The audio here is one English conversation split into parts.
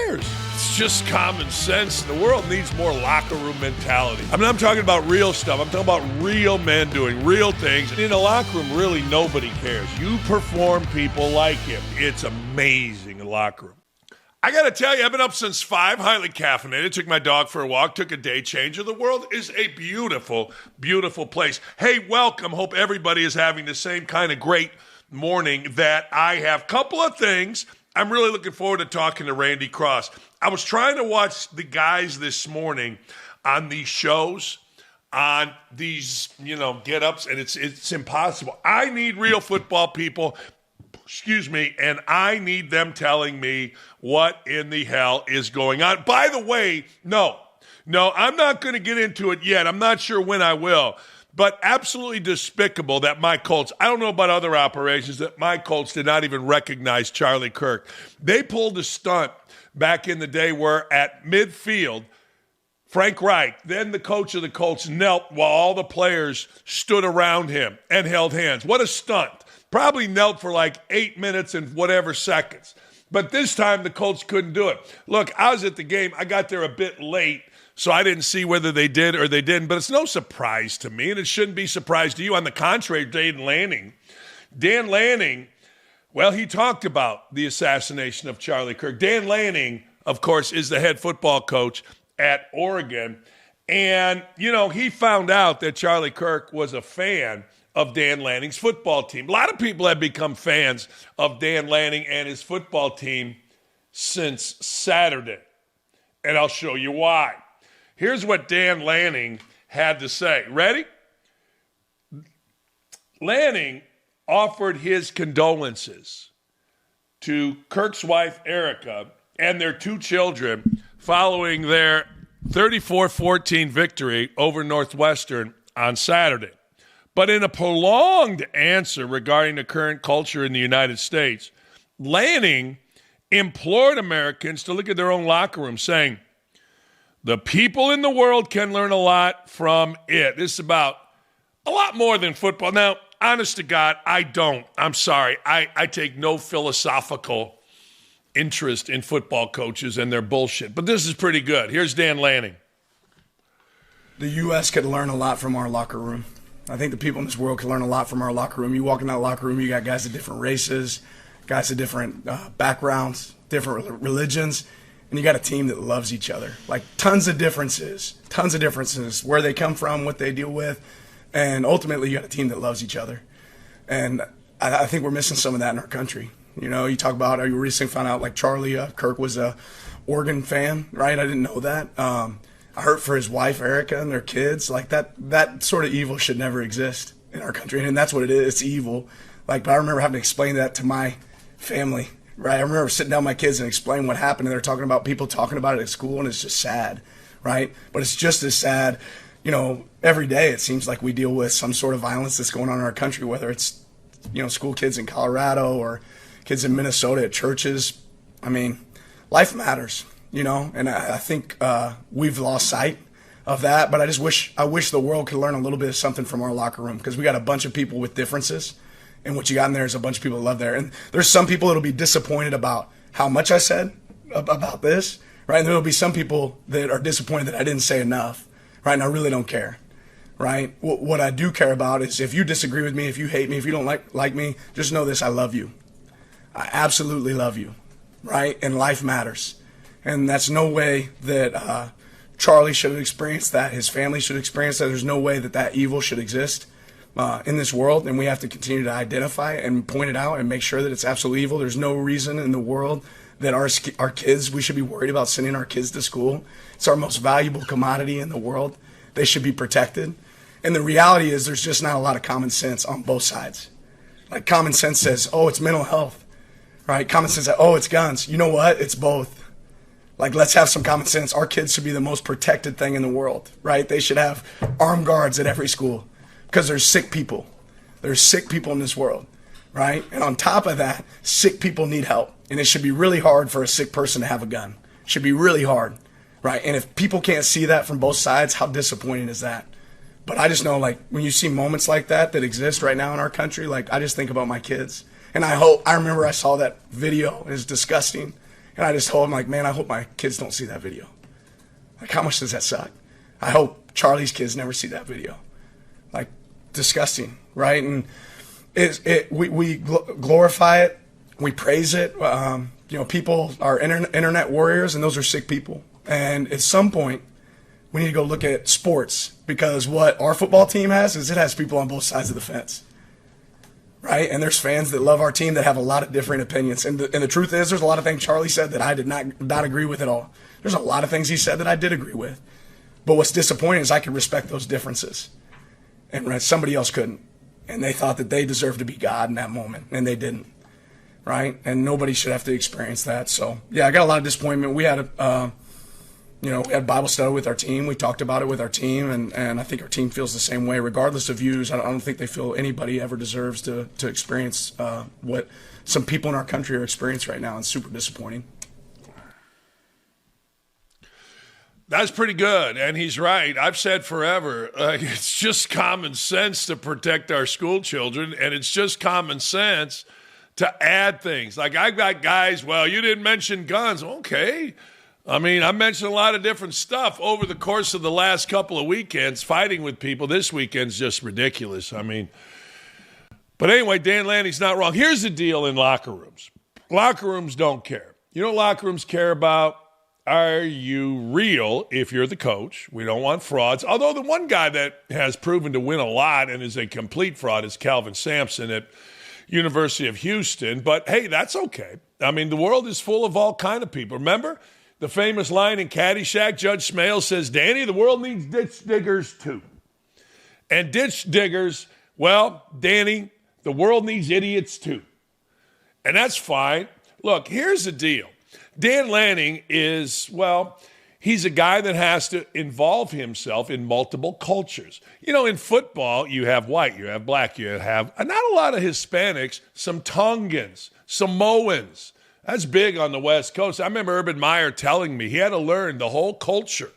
cares? It's just common sense. The world needs more locker room mentality. I mean, I'm talking about real stuff. I'm talking about real men doing real things. In a locker room, really nobody cares. You perform, people like him. It's amazing in the locker room. I got to tell you, I've been up since 5, highly caffeinated, took my dog for a walk, took a day changer. The world is a beautiful, beautiful place. Hey, welcome. Hope everybody is having the same kind of great morning that I have. Couple of things. I'm really looking forward to talking to Randy Cross. I was trying to watch the guys this morning on these shows, on these, get-ups, and it's impossible. I need real football people, and I need them telling me what in the hell is going on. By the way, no, I'm not going to get into it yet. I'm not sure when I will. But absolutely despicable that my Colts, I don't know about other operations, that my Colts did not even recognize Charlie Kirk. They pulled a stunt back in the day where at midfield, Frank Reich, then the coach of the Colts, knelt while all the players stood around him and held hands. What a stunt. Probably knelt for like 8 minutes and whatever seconds. But this time the Colts couldn't do it. Look, I was at the game. I got there a bit late, so I didn't see whether they did or they didn't. But it's no surprise to me, and it shouldn't be a surprise to you. On the contrary, Dan Lanning, well, he talked about the assassination of Charlie Kirk. Dan Lanning, of course, is the head football coach at Oregon. And, he found out that Charlie Kirk was a fan of Dan Lanning's football team. A lot of people have become fans of Dan Lanning and his football team since Saturday. And I'll show you why. Here's what Dan Lanning had to say. Ready? Lanning offered his condolences to Kirk's wife, Erica, and their 2 children following their 34-14 victory over Northwestern on Saturday. But in a prolonged answer regarding the current culture in the United States, Lanning implored Americans to look at their own locker room, saying, the people in the world can learn a lot from it. This is about a lot more than football. Now, honest to God, I don't. I'm sorry. I take no philosophical interest in football coaches and their bullshit. But this is pretty good. Here's Dan Lanning. The U.S. could learn a lot from our locker room. I think the people in this world can learn a lot from our locker room. You walk in that locker room, you got guys of different races, guys of different backgrounds, different religions, and you got a team that loves each other. Like tons of differences, where they come from, what they deal with, and ultimately you got a team that loves each other. And I think we're missing some of that in our country. You talk about, you recently found out like Charlie Kirk was a Oregon fan, right? I didn't know that. I hurt for his wife, Erica, and their kids. Like that sort of evil should never exist in our country. And that's what it is. It's evil. But I remember having to explain that to my family, right? I remember sitting down with my kids and explaining what happened. And they're talking about people talking about it at school, and it's just sad, right? But it's just as sad, every day it seems like we deal with some sort of violence that's going on in our country, whether it's, school kids in Colorado or kids in Minnesota at churches. I mean, life matters. And I think we've lost sight of that. But I wish the world could learn a little bit of something from our locker room, because we got a bunch of people with differences, and what you got in there is a bunch of people that love there. And there's some people that'll be disappointed about how much I said about this, right? And there'll be some people that are disappointed that I didn't say enough, right? And I really don't care, right? What I do care about is if you disagree with me, if you hate me, if you don't like me, just know this: I love you. I absolutely love you, right? And life matters. And that's no way that Charlie should have experienced that. His family should experience that. There's no way that evil should exist in this world. And we have to continue to identify it and point it out and make sure that it's absolutely evil. There's no reason in the world that our kids, we should be worried about sending our kids to school. It's our most valuable commodity in the world. They should be protected. And the reality is there's just not a lot of common sense on both sides. Like common sense says, oh, it's mental health, right? Common sense says, oh, it's guns. You know what? It's both. Like, let's have some common sense. Our kids should be the most protected thing in the world, right? They should have armed guards at every school because there's sick people. There's sick people in this world, right? And on top of that, sick people need help. And it should be really hard for a sick person to have a gun. It should be really hard, right? And if people can't see that from both sides, how disappointing is that? But I just know, like, when you see moments like that exist right now in our country, like, I just think about my kids. And I remember I saw that video, and it's disgusting. And I just told him, like, man, I hope my kids don't see that video. Like, how much does that suck? I hope Charlie's kids never see that video. Like, disgusting, right? And we glorify it. We praise it. People are internet warriors, and those are sick people. And at some point, we need to go look at sports, because what our football team has is it has people on both sides of the fence, right? And there's fans that love our team that have a lot of different opinions. And the truth is, there's a lot of things Charlie said that I did not agree with at all. There's a lot of things he said that I did agree with. But what's disappointing is I can respect those differences, and somebody else couldn't. And they thought that they deserved to be God in that moment, and they didn't, right? And nobody should have to experience that. So, yeah, I got a lot of disappointment. We had we had Bible study with our team. We talked about it with our team, and I think our team feels the same way, regardless of views. I don't think they feel anybody ever deserves to experience what some people in our country are experiencing right now. It's super disappointing. That's pretty good, and he's right. I've said forever, it's just common sense to protect our school children, and it's just common sense to add things. Like, I've got guys, well, you didn't mention guns. Okay. I mean, I mentioned a lot of different stuff over the course of the last couple of weekends, fighting with people. This weekend's just ridiculous. I mean, but anyway, Dan Lanning's not wrong. Here's the deal in locker rooms. Locker rooms don't care. You know what locker rooms care about? Are you real if you're the coach? We don't want frauds. Although the one guy that has proven to win a lot and is a complete fraud is Calvin Sampson at University of Houston. But, hey, that's okay. I mean, the world is full of all kind of people. Remember the famous line in Caddyshack? Judge Smale says, Danny, the world needs ditch diggers too. And ditch diggers, well, Danny, the world needs idiots too. And that's fine. Look, here's the deal. Dan Lanning is, well, he's a guy that has to involve himself in multiple cultures. You know, in football, you have white, you have black, you have not a lot of Hispanics, some Tongans, Samoans. That's big on the West Coast. I remember Urban Meyer telling me he had to learn the whole culture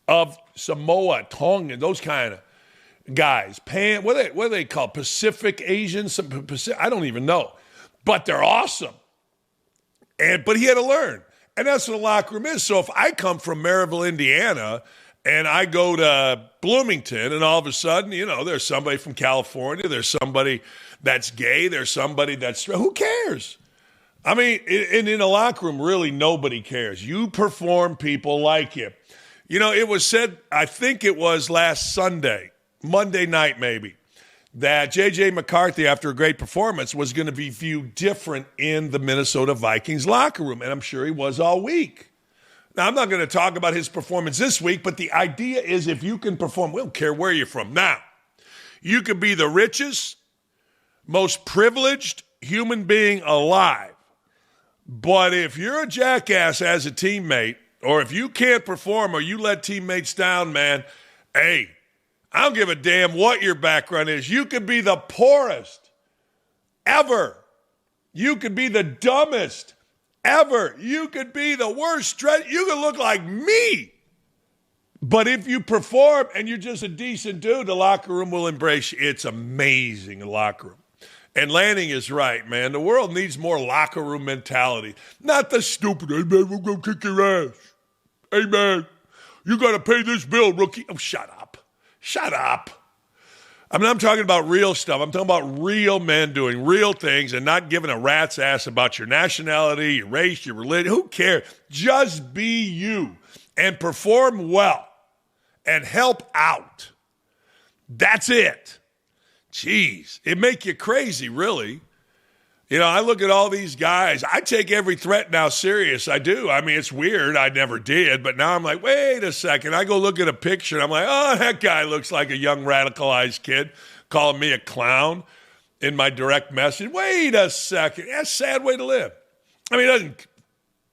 of Samoa, Tongan, those kind of guys. What are they called? Pacific Asians? I don't even know. But they're awesome. But he had to learn. And that's what a locker room is. So if I come from Maryville, Indiana, and I go to Bloomington, and all of a sudden, there's somebody from California, there's somebody that's gay, there's somebody that's, who cares? I mean, in a locker room, really nobody cares. You perform, people like you. It was said, I think it was last Sunday, Monday night maybe, that J.J. McCarthy, after a great performance, was going to be viewed different in the Minnesota Vikings locker room, and I'm sure he was all week. Now, I'm not going to talk about his performance this week, but the idea is if you can perform, we don't care where you're from. Now, you could be the richest, most privileged human being alive, but if you're a jackass as a teammate, or if you can't perform or you let teammates down, man, hey, I don't give a damn what your background is. You could be the poorest ever. You could be the dumbest ever. You could be the worst. You could look like me. But if you perform and you're just a decent dude, the locker room will embrace you. It's amazing, the locker room. And Lanning is right, man. The world needs more locker room mentality. Not the stupid, hey, man, we're going to kick your ass. Hey, man, you got to pay this bill, rookie. Oh, shut up. Shut up. I mean, I'm talking about real stuff. I'm talking about real men doing real things and not giving a rat's ass about your nationality, your race, your religion. Who cares? Just be you and perform well and help out. That's it. Jeez, it make you crazy, really. I look at all these guys. I take every threat now serious. I do. I mean, it's weird. I never did. But now I'm like, wait a second. I go look at a picture, and I'm like, oh, that guy looks like a young radicalized kid calling me a clown in my direct message. Wait a second. That's a sad way to live. I mean, it doesn't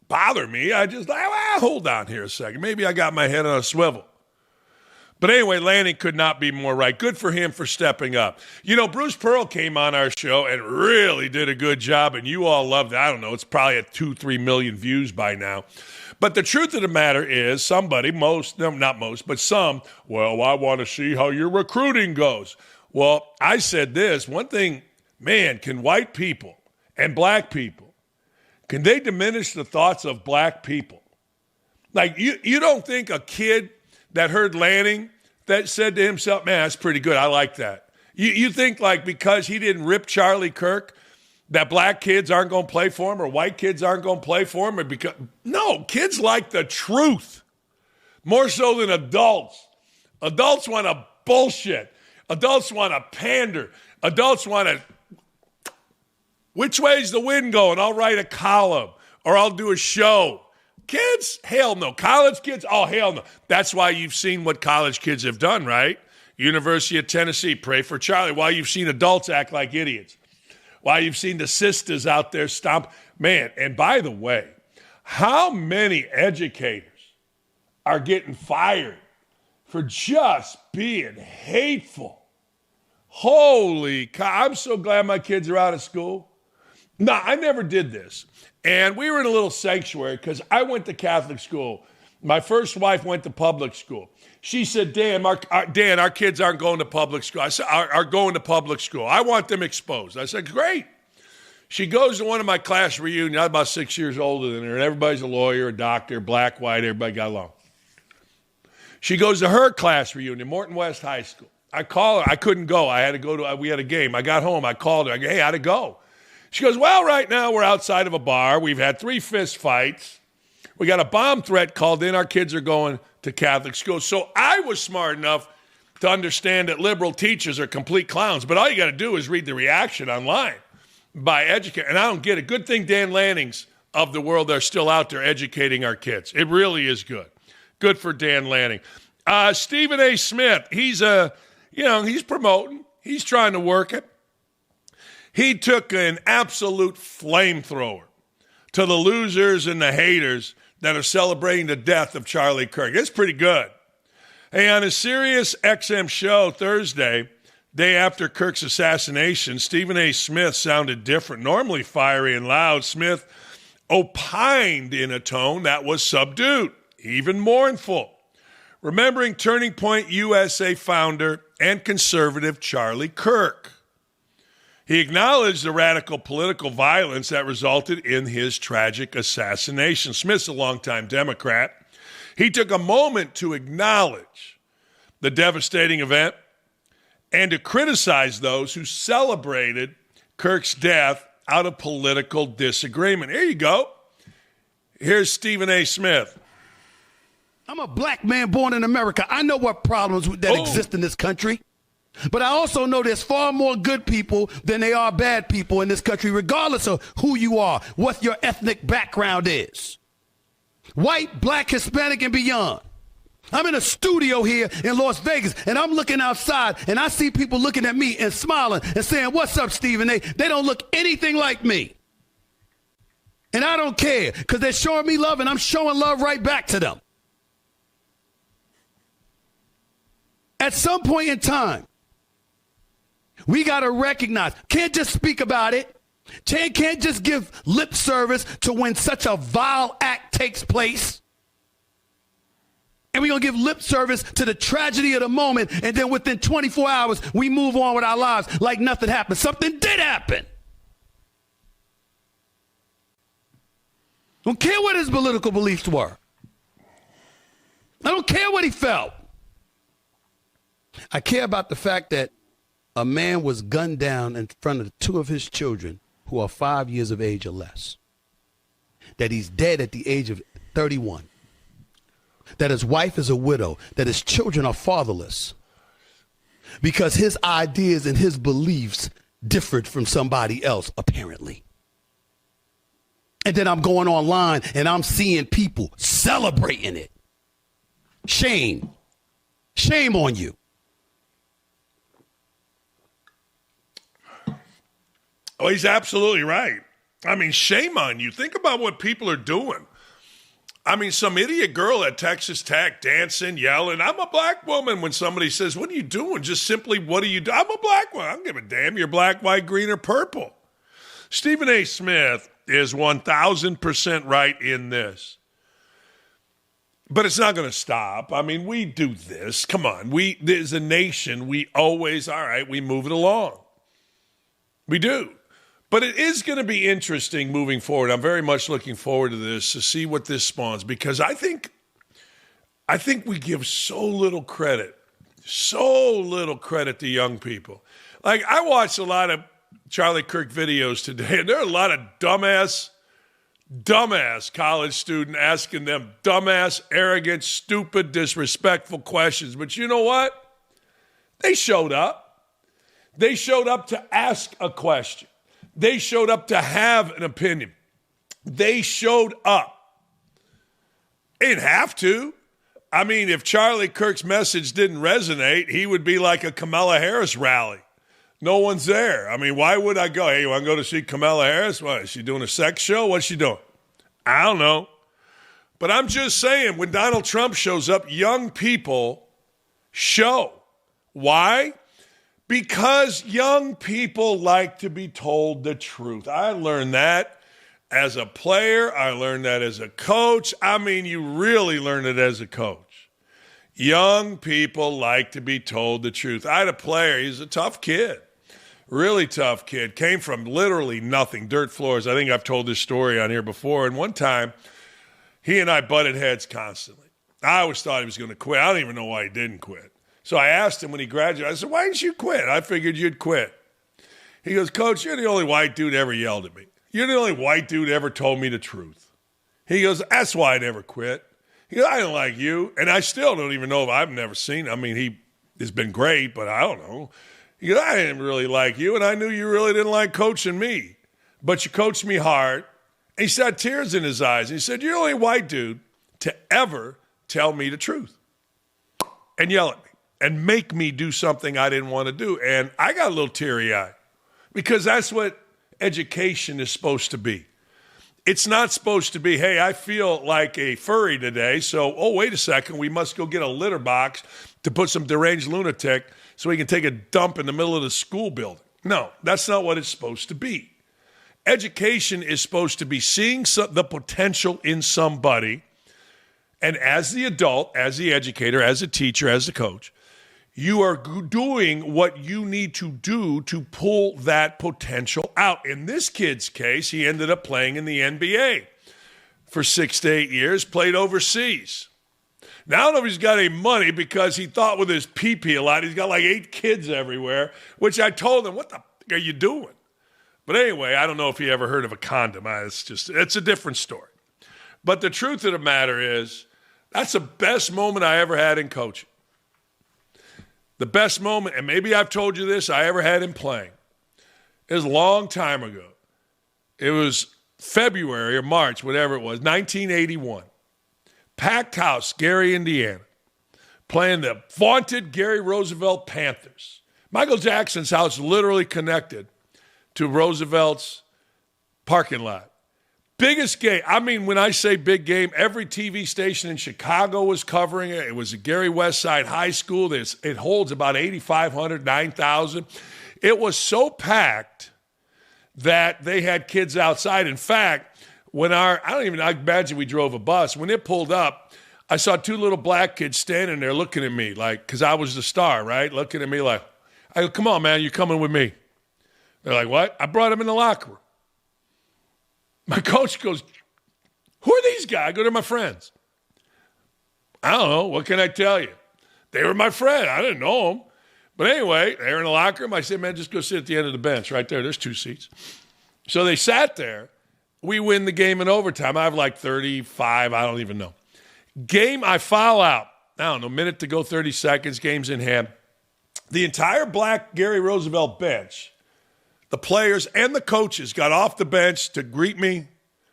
bother me. I just, hold on here a second. Maybe I got my head on a swivel. But anyway, Lanning could not be more right. Good for him for stepping up. Bruce Pearl came on our show and really did a good job, and you all loved it. I don't know, it's probably at 2-3 million views by now. But the truth of the matter is somebody, not most, but some, well, I want to see how your recruiting goes. Well, I said this, one thing, man, can white people and black people Can they diminish the thoughts of black people? Like, you don't think a kid that heard Lanning that said to himself, man, that's pretty good. I like that. You think, like, because he didn't rip Charlie Kirk, that black kids aren't going to play for him or white kids aren't going to play for him? Or because no, kids like the truth more so than adults. Adults want to bullshit. Adults want to pander. Adults want to, which way's the wind going? I'll write a column or I'll do a show. Kids? Hell no. College kids? Oh, hell no. That's why you've seen what college kids have done, right? University of Tennessee, pray for Charlie. Why you've seen adults act like idiots. Why you've seen the sisters out there stomp. Man, and by the way, how many educators are getting fired for just being hateful? Holy cow. I'm so glad my kids are out of school. No, I never did this. And we were in a little sanctuary because I went to Catholic school. My first wife went to public school. She said, Dan, our kids aren't going to public school. I said, are going to public school. I want them exposed. I said, great. She goes to one of my class reunions. I'm about 6 years older than her, and everybody's a lawyer, a doctor, black, white, everybody got along. She goes to her class reunion, Morton West High School. I call her. I couldn't go. I had to go to, we had a game. I got home. I called her. I go, hey, how'd it go? She goes, well, right now we're outside of a bar. We've had 3 fist fights. We got a bomb threat called in. Our kids are going to Catholic school. So I was smart enough to understand that liberal teachers are complete clowns. But all you got to do is read the reaction online by educators. And I don't get it. Good thing Dan Lannings of the world are still out there educating our kids. It really is good. Good for Dan Lanning. Stephen A. Smith, he's promoting. He's trying to work it. He took an absolute flamethrower to the losers and the haters that are celebrating the death of Charlie Kirk. It's pretty good. Hey, on a Sirius XM show Thursday, day after Kirk's assassination, Stephen A. Smith sounded different. Normally fiery and loud, Smith opined in a tone that was subdued, even mournful, remembering Turning Point USA founder and conservative Charlie Kirk. He acknowledged the radical political violence that resulted in his tragic assassination. Smith's a longtime Democrat. He took a moment to acknowledge the devastating event and to criticize those who celebrated Kirk's death out of political disagreement. Here you go. Here's Stephen A. Smith. I'm a black man born in America. I know what problems that exist in this country. But I also know there's far more good people than there are bad people in this country, regardless of who you are, what your ethnic background is. White, black, Hispanic, and beyond. I'm in a studio here in Las Vegas, and I'm looking outside, and I see people looking at me and smiling and saying, what's up, Stephen A? They don't look anything like me. And I don't care, because they're showing me love, and I'm showing love right back to them. At some point in time, we got to recognize, can't just speak about it. Can't just give lip service to when such a vile act takes place. And we're going to give lip service to the tragedy of the moment. And then within 24 hours, we move on with our lives like nothing happened. Something did happen. Don't care what his political beliefs were. I don't care what he felt. I care about the fact that a man was gunned down in front of 2 of his children who are 5 years of age or less. That he's dead at the age of 31. That his wife is a widow. That his children are fatherless. Because his ideas and his beliefs differed from somebody else, apparently. And then I'm going online and I'm seeing people celebrating it. Shame. Shame on you. Oh, he's absolutely right. I mean, shame on you. Think about what people are doing. I mean, some idiot girl at Texas Tech dancing, yelling, I'm a black woman, when somebody says, what are you doing? Just simply, what are you doing? I'm a black woman. I don't give a damn. You're black, white, green, or purple. Stephen A. Smith is 1,000% right in this. But it's not going to stop. I mean, we do this. Come on. As a nation, we always, all right, we move it along. We do. But it is going to be interesting moving forward. I'm very much looking forward to this, to see what this spawns, because I think we give so little credit to young people. Like, I watched a lot of Charlie Kirk videos today, and there are a lot of dumbass college student asking them dumbass, arrogant, stupid, disrespectful questions. But you know what? They showed up. They showed up to ask a question. They showed up to have an opinion. They showed up. They didn't have to. I mean, if Charlie Kirk's message didn't resonate, he would be like a Kamala Harris rally. No one's there. I mean, why would I go? Hey, you want to go to see Kamala Harris? What, is she doing a sex show? What's she doing? I don't know. But I'm just saying, when Donald Trump shows up, young people show. Why? Because young people like to be told the truth. I learned that as a player. I learned that as a coach. I mean, you really learn it as a coach. Young people like to be told the truth. I had a player. He's a tough kid. Really tough kid. Came from literally nothing, dirt floors. I think I've told this story on here before. And one time, he and I butted heads constantly. I always thought he was going to quit. I don't even know why he didn't quit. So I asked him when he graduated, I said, why didn't you quit? I figured you'd quit. He goes, Coach, you're the only white dude ever yelled at me. You're the only white dude ever told me the truth. He goes, that's why I never quit. He goes, I don't like you. And I still don't even know if I've never seen him. I mean, he has been great, but I don't know. He goes, I didn't really like you, and I knew you really didn't like coaching me. But you coached me hard. And he said, tears in his eyes. And he said, you're the only white dude to ever tell me the truth and yell at me and make me do something I didn't want to do. And I got a little teary-eyed because that's what education is supposed to be. It's not supposed to be, hey, I feel like a furry today, so, oh, wait a second, we must go get a litter box to put some deranged lunatic so he can take a dump in the middle of the school building. No, that's not what it's supposed to be. Education is supposed to be seeing the potential in somebody, and as the adult, as the educator, as a teacher, as the coach, you are doing what you need to do to pull that potential out. In this kid's case, he ended up playing in the NBA for 6 to 8 years, played overseas. Now, I don't know if he's got any money because he thought with his pee-pee a lot. He's got like 8 kids everywhere, which I told him, what the f*** are you doing? But anyway, I don't know if he ever heard of a condom. It's a different story. But the truth of the matter is, that's the best moment I ever had in coaching. The best moment, and maybe I've told you this, I ever had in playing. It was a long time ago. It was February or March, whatever it was, 1981. Packed house, Gary, Indiana, playing the vaunted Gary Roosevelt Panthers. Michael Jackson's house literally connected to Roosevelt's parking lot. Biggest game. I mean, when I say big game, every TV station in Chicago was covering it. It was at Gary Westside High School. It holds about 8,500, 9,000. It was so packed that they had kids outside. In fact, I imagine we drove a bus. When it pulled up, I saw 2 little black kids standing there looking at me, like, because I was the star, right? Looking at me like, I go, come on, man, you're coming with me. They're like, what? I brought them in the locker room. My coach goes, who are these guys? I go, they're my friends. I don't know. What can I tell you? They were my friend. I didn't know them. But anyway, they were in the locker room. I said, man, just go sit at the end of the bench right there. There's 2 seats. So they sat there. We win the game in overtime. I have like 35. I don't even know. Game, I foul out. I don't know, minute to go, 30 seconds. Game's in hand. The entire black Gary Roosevelt bench, the players and the coaches got off the bench to greet me,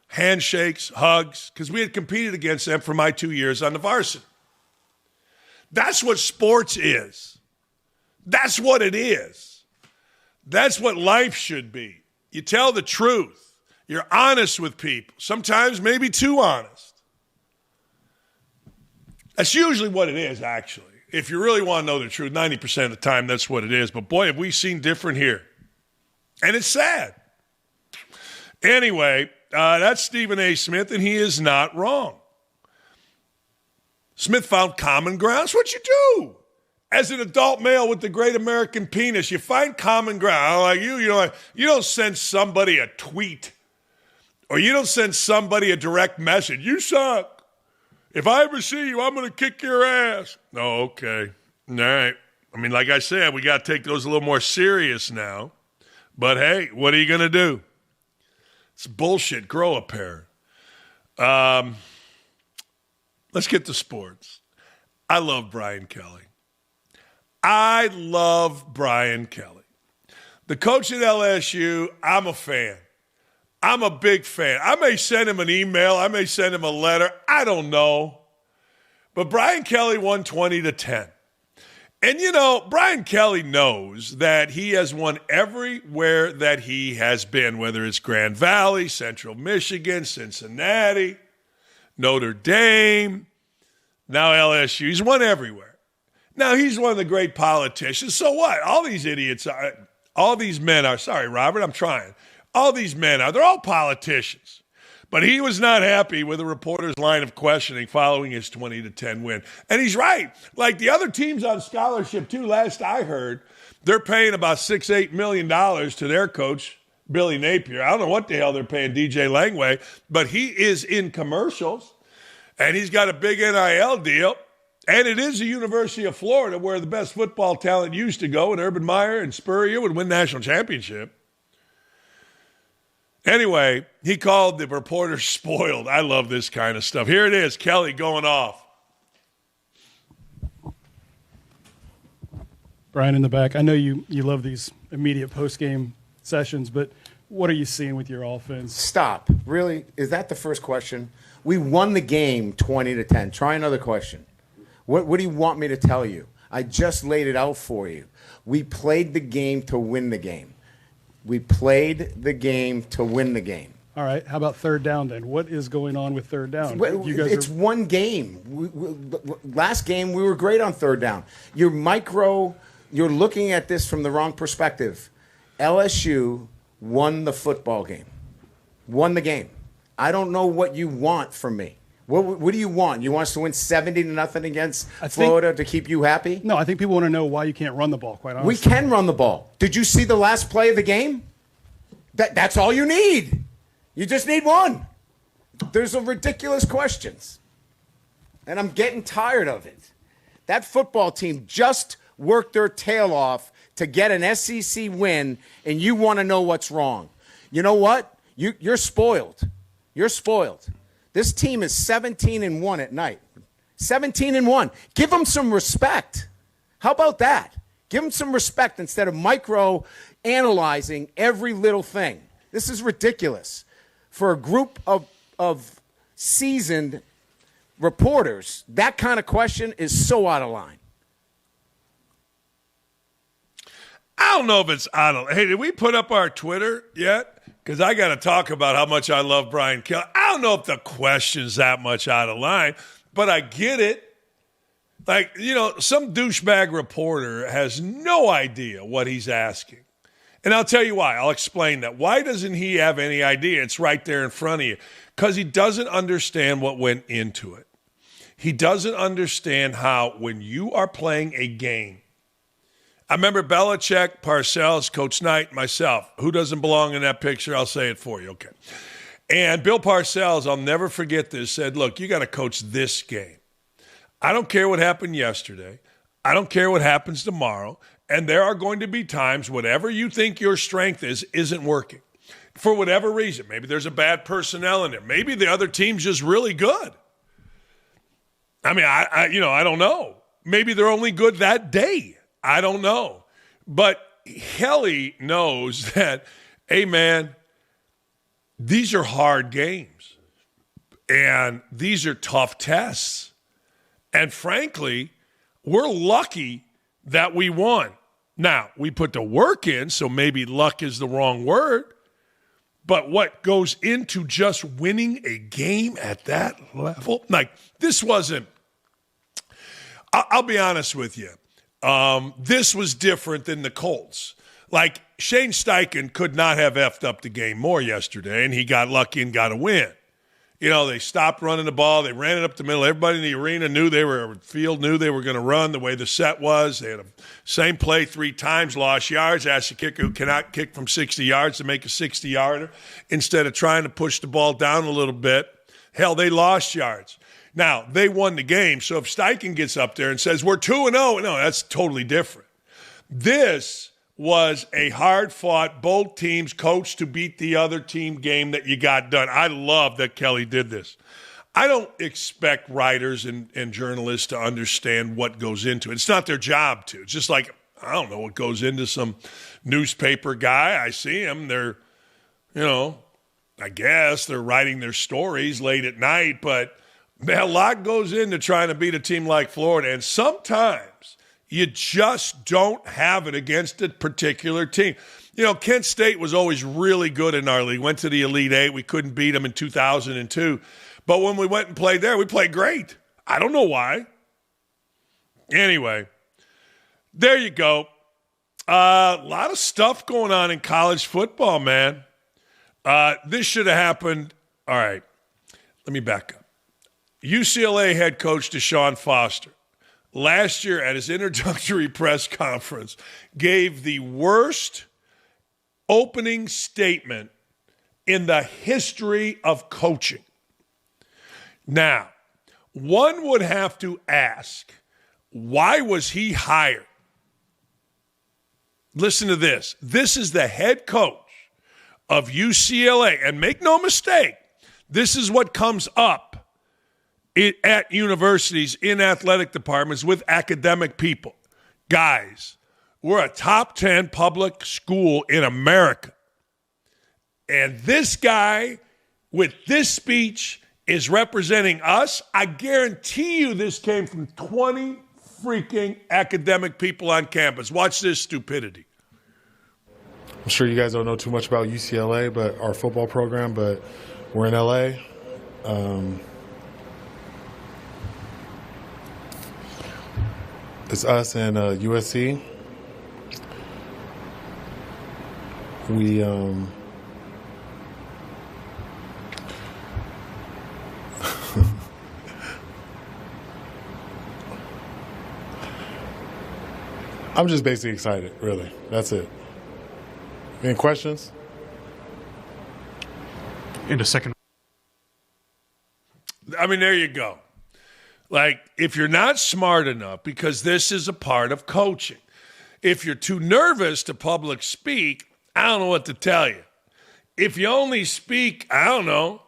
handshakes, hugs, because we had competed against them for my 2 years on the varsity. That's what sports is. That's what it is. That's what life should be. You tell the truth. You're honest with people. Sometimes maybe too honest. That's usually what it is, actually. If you really want to know the truth, 90% of the time that's what it is. But boy, have we seen different here. And it's sad. Anyway, that's Stephen A. Smith, and he is not wrong. Smith found common ground. That's what you do. As an adult male with the great American penis, you find common ground. Like you don't send somebody a tweet or you don't send somebody a direct message. You suck. If I ever see you, I'm going to kick your ass. Oh, okay. All right. I mean, like I said, we got to take those a little more serious now. But, hey, what are you going to do? It's bullshit. Grow a pair. Let's get to sports. I love Brian Kelly. The coach at LSU, I'm a fan. I'm a big fan. I may send him an email. I may send him a letter. I don't know. But Brian Kelly won 20-10. And, Brian Kelly knows that he has won everywhere that he has been, whether it's Grand Valley, Central Michigan, Cincinnati, Notre Dame, now LSU. He's won everywhere. Now, he's one of the great politicians. So what? All these men are, sorry, Robert, I'm trying. All these men they're all politicians. But he was not happy with the reporter's line of questioning following his 20-10 win. And he's right. Like the other teams on scholarship, too, last I heard, they're paying about $6-8 million to their coach, Billy Napier. I don't know what the hell they're paying DJ Langway, but he is in commercials, and he's got a big NIL deal. And it is the University of Florida where the best football talent used to go, and Urban Meyer and Spurrier would win national championship. Anyway, he called the reporter spoiled. I love this kind of stuff. Here it is, Kelly going off. Brian in the back, I know you love these immediate post-game sessions, but what are you seeing with your offense? Stop. Really? Is that the first question? We won the game 20-10. Try another question. What do you want me to tell you? I just laid it out for you. We played the game to win the game. We played the game to win the game. All right. How about third down then? What is going on with third down? It's one game. Last game, we were great on third down. You're looking at this from the wrong perspective. LSU won the football game. Won the game. I don't know what you want from me. What do you want? You want us to win 70-0 against Florida to keep you happy? No, I think people want to know why you can't run the ball, quite honestly. We can run the ball. Did you see the last play of the game? That's all you need. You just need one. There's a ridiculous questions. And I'm getting tired of it. That football team just worked their tail off to get an SEC win, and you want to know what's wrong. You know what? You're spoiled. You're spoiled. This team is 17-1 at night. 17-1. Give them some respect. How about that? Give them some respect instead of micro-analyzing every little thing. This is ridiculous. For a group of seasoned reporters, that kind of question is so out of line. I don't know if it's out of line. Hey, did we put up our Twitter yet? Because I got to talk about how much I love Brian Kelly. I don't know if the question's that much out of line, but I get it. Like, some douchebag reporter has no idea what he's asking. And I'll tell you why. I'll explain that. Why doesn't he have any idea? It's right there in front of you. Because he doesn't understand what went into it. He doesn't understand how when you are playing a game, I remember Belichick, Parcells, Coach Knight, myself. Who doesn't belong in that picture? I'll say it for you. Okay. And Bill Parcells, I'll never forget this, said, look, you got to coach this game. I don't care what happened yesterday. I don't care what happens tomorrow. And there are going to be times whatever you think your strength isn't working. For whatever reason. Maybe there's a bad personnel in there. Maybe the other team's just really good. I mean, I don't know. Maybe they're only good that day. I don't know. But Kelly knows that, hey, man, these are hard games. And these are tough tests. And frankly, we're lucky that we won. Now, we put the work in, so maybe luck is the wrong word. But what goes into just winning a game at that level? Like, this wasn't, I'll be honest with you. This was different than the Colts. Like, Shane Steichen could not have effed up the game more yesterday, and he got lucky and got a win. They stopped running the ball. They ran it up the middle. Everybody in the arena knew they were going to run the way the set was. They had the same play 3 times, lost yards, asked the kicker who cannot kick from 60 yards to make a 60-yarder instead of trying to push the ball down a little bit. Hell, they lost yards. Now, they won the game, so if Steichen gets up there and says, we're 2-0, no, that's totally different. This was a hard-fought, both teams coached to beat the other team game that you got done. I love that Kelly did this. I don't expect writers and journalists to understand what goes into it. It's not their job to. It's just like, I don't know what goes into some newspaper guy. I see him. They're, I guess they're writing their stories late at night, but man, a lot goes into trying to beat a team like Florida, and sometimes you just don't have it against a particular team. Kent State was always really good in our league. Went to the Elite Eight. We couldn't beat them in 2002. But when we went and played there, we played great. I don't know why. Anyway, there you go. A lot of stuff going on in college football, man. This should have happened. All right, let me back up. UCLA head coach Deshaun Foster last year at his introductory press conference gave the worst opening statement in the history of coaching. Now, one would have to ask, why was he hired? Listen to this. This is the head coach of UCLA. And make no mistake, this is what comes up at universities, in athletic departments, with academic people. Guys, we're a top 10 public school in America. And this guy with this speech is representing us. I guarantee you this came from 20 freaking academic people on campus. Watch this stupidity. I'm sure you guys don't know too much about UCLA, but our football program, but we're in LA. It's us and USC. We I'm just basically excited, really. That's it. Any questions? In a second. I mean, there you go. Like, if you're not smart enough, because this is a part of coaching, if you're too nervous to public speak, I don't know what to tell you. If you only speak, I don't know,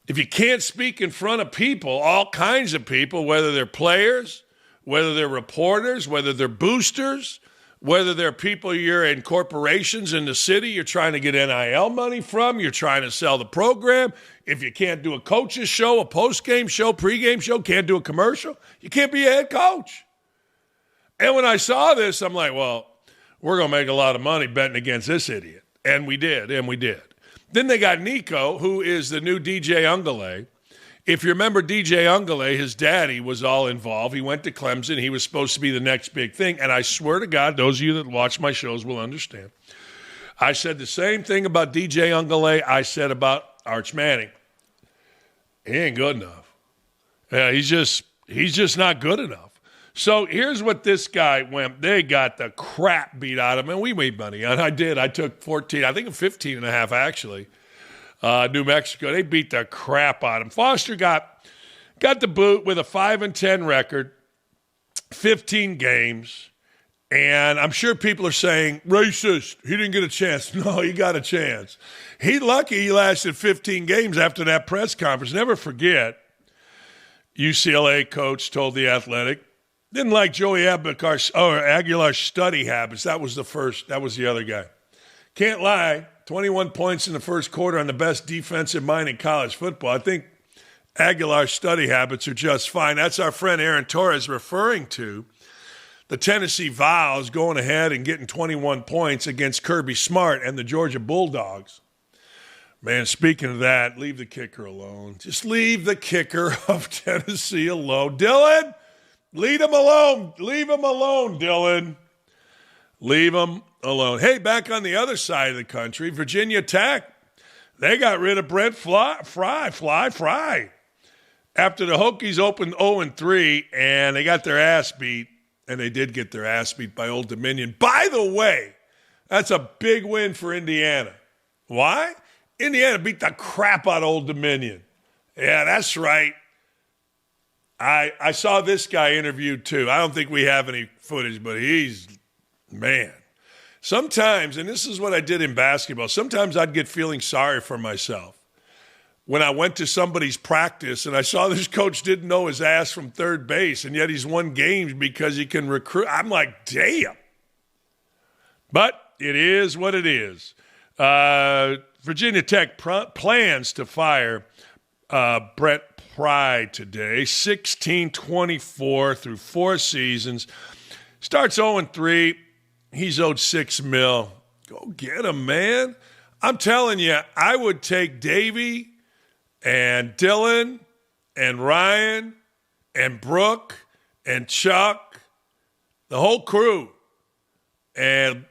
if you can't speak in front of people, all kinds of people, whether they're players, whether they're reporters, whether they're boosters, whether they're people you're in corporations in the city you're trying to get NIL money from, you're trying to sell the program. If you can't do a coach's show, a post-game show, pre-game show, can't do a commercial, you can't be a head coach. And when I saw this, I'm like, well, we're going to make a lot of money betting against this idiot. And we did. Then they got Nico, who is the new DJ Ungale. If you remember DJ Ungale, his daddy was all involved. He went to Clemson. He was supposed to be the next big thing. And I swear to God, those of you that watch my shows will understand. I said the same thing about DJ Ungale I said about Arch Manning. He ain't good enough. Yeah, he's just not good enough. So here's what this guy went. They got the crap beat out of him, and we made money. And I did. I took 14, I think 15 and a half, actually. New Mexico. They beat the crap out of him. Foster got the boot with a 5-10 record, 15 games. And I'm sure people are saying, racist, he didn't get a chance. No, he got a chance. He's lucky he lasted 15 games after that press conference. Never forget, UCLA coach told The Athletic, didn't like Joey Aguilar's study habits. That was the other guy. Can't lie, 21 points in the first quarter on the best defensive mind in college football. I think Aguilar's study habits are just fine. That's our friend Aaron Torres referring to the Tennessee Vols going ahead and getting 21 points against Kirby Smart and the Georgia Bulldogs. Man, speaking of that, leave the kicker alone. Just leave the kicker of Tennessee alone. Dylan, leave him alone. Leave him alone, Dylan. Leave him alone. Hey, back on the other side of the country, Virginia Tech, They got rid of Brent Fry. After the Hokies opened 0-3, and they got their ass beat, and they did get their ass beat by Old Dominion. By the way, that's a big win for Indiana. Why? Indiana beat the crap out of Old Dominion. Yeah, that's right. I saw this guy interviewed too. I don't think we have any footage, but man. Sometimes, and this is what I did in basketball, sometimes I'd get feeling sorry for myself. When I went to somebody's practice and I saw this coach didn't know his ass from third base, and yet he's won games because he can recruit. I'm like, damn. But it is what it is. Virginia Tech plans to fire Brett Pry today, 16-24 through 4 seasons. Starts 0-3. He's owed $6 million. Go get him, man. I'm telling you, I would take Davey and Dylan and Ryan and Brooke and Chuck, the whole crew, and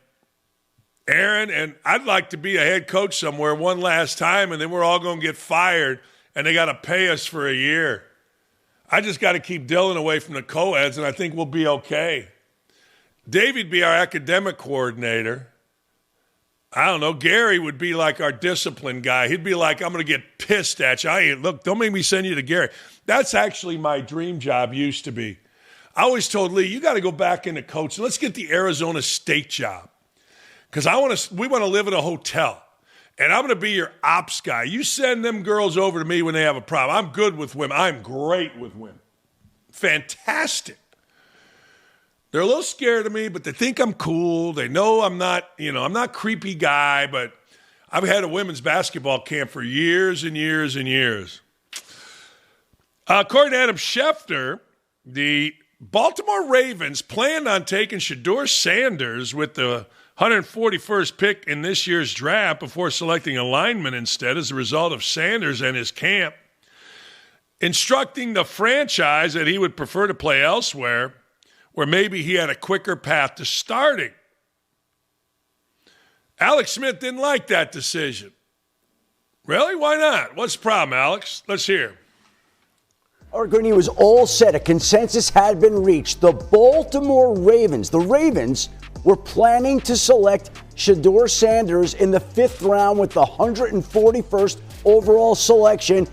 Aaron, and I'd like to be a head coach somewhere one last time, and then we're all going to get fired, and they got to pay us for a year. I just got to keep Dylan away from the co-eds, and I think we'll be okay. Davy'd be our academic coordinator. I don't know. Gary would be like our discipline guy. He'd be like, I'm going to get pissed at you. Look, don't make me send you to Gary. That's actually my dream job used to be. I always told Lee, you got to go back into coaching. Let's get the Arizona State job. Because we want to live at a hotel. And I'm going to be your ops guy. You send them girls over to me when they have a problem. I'm good with women. I'm great with women. Fantastic. They're a little scared of me, but they think I'm cool. They know I'm not creepy guy, but I've had a women's basketball camp for years and years and years. According to Adam Schefter, the Baltimore Ravens planned on taking Shedeur Sanders with the 141st pick in this year's draft before selecting a lineman instead as a result of Sanders and his camp, instructing the franchise that he would prefer to play elsewhere, where maybe he had a quicker path to starting. Alex Smith didn't like that decision. Really? Why not? What's the problem, Alex? Let's hear. It was all set. A consensus had been reached. The Baltimore Ravens, were planning to select Shedeur Sanders in the 5th round with the 141st overall selection.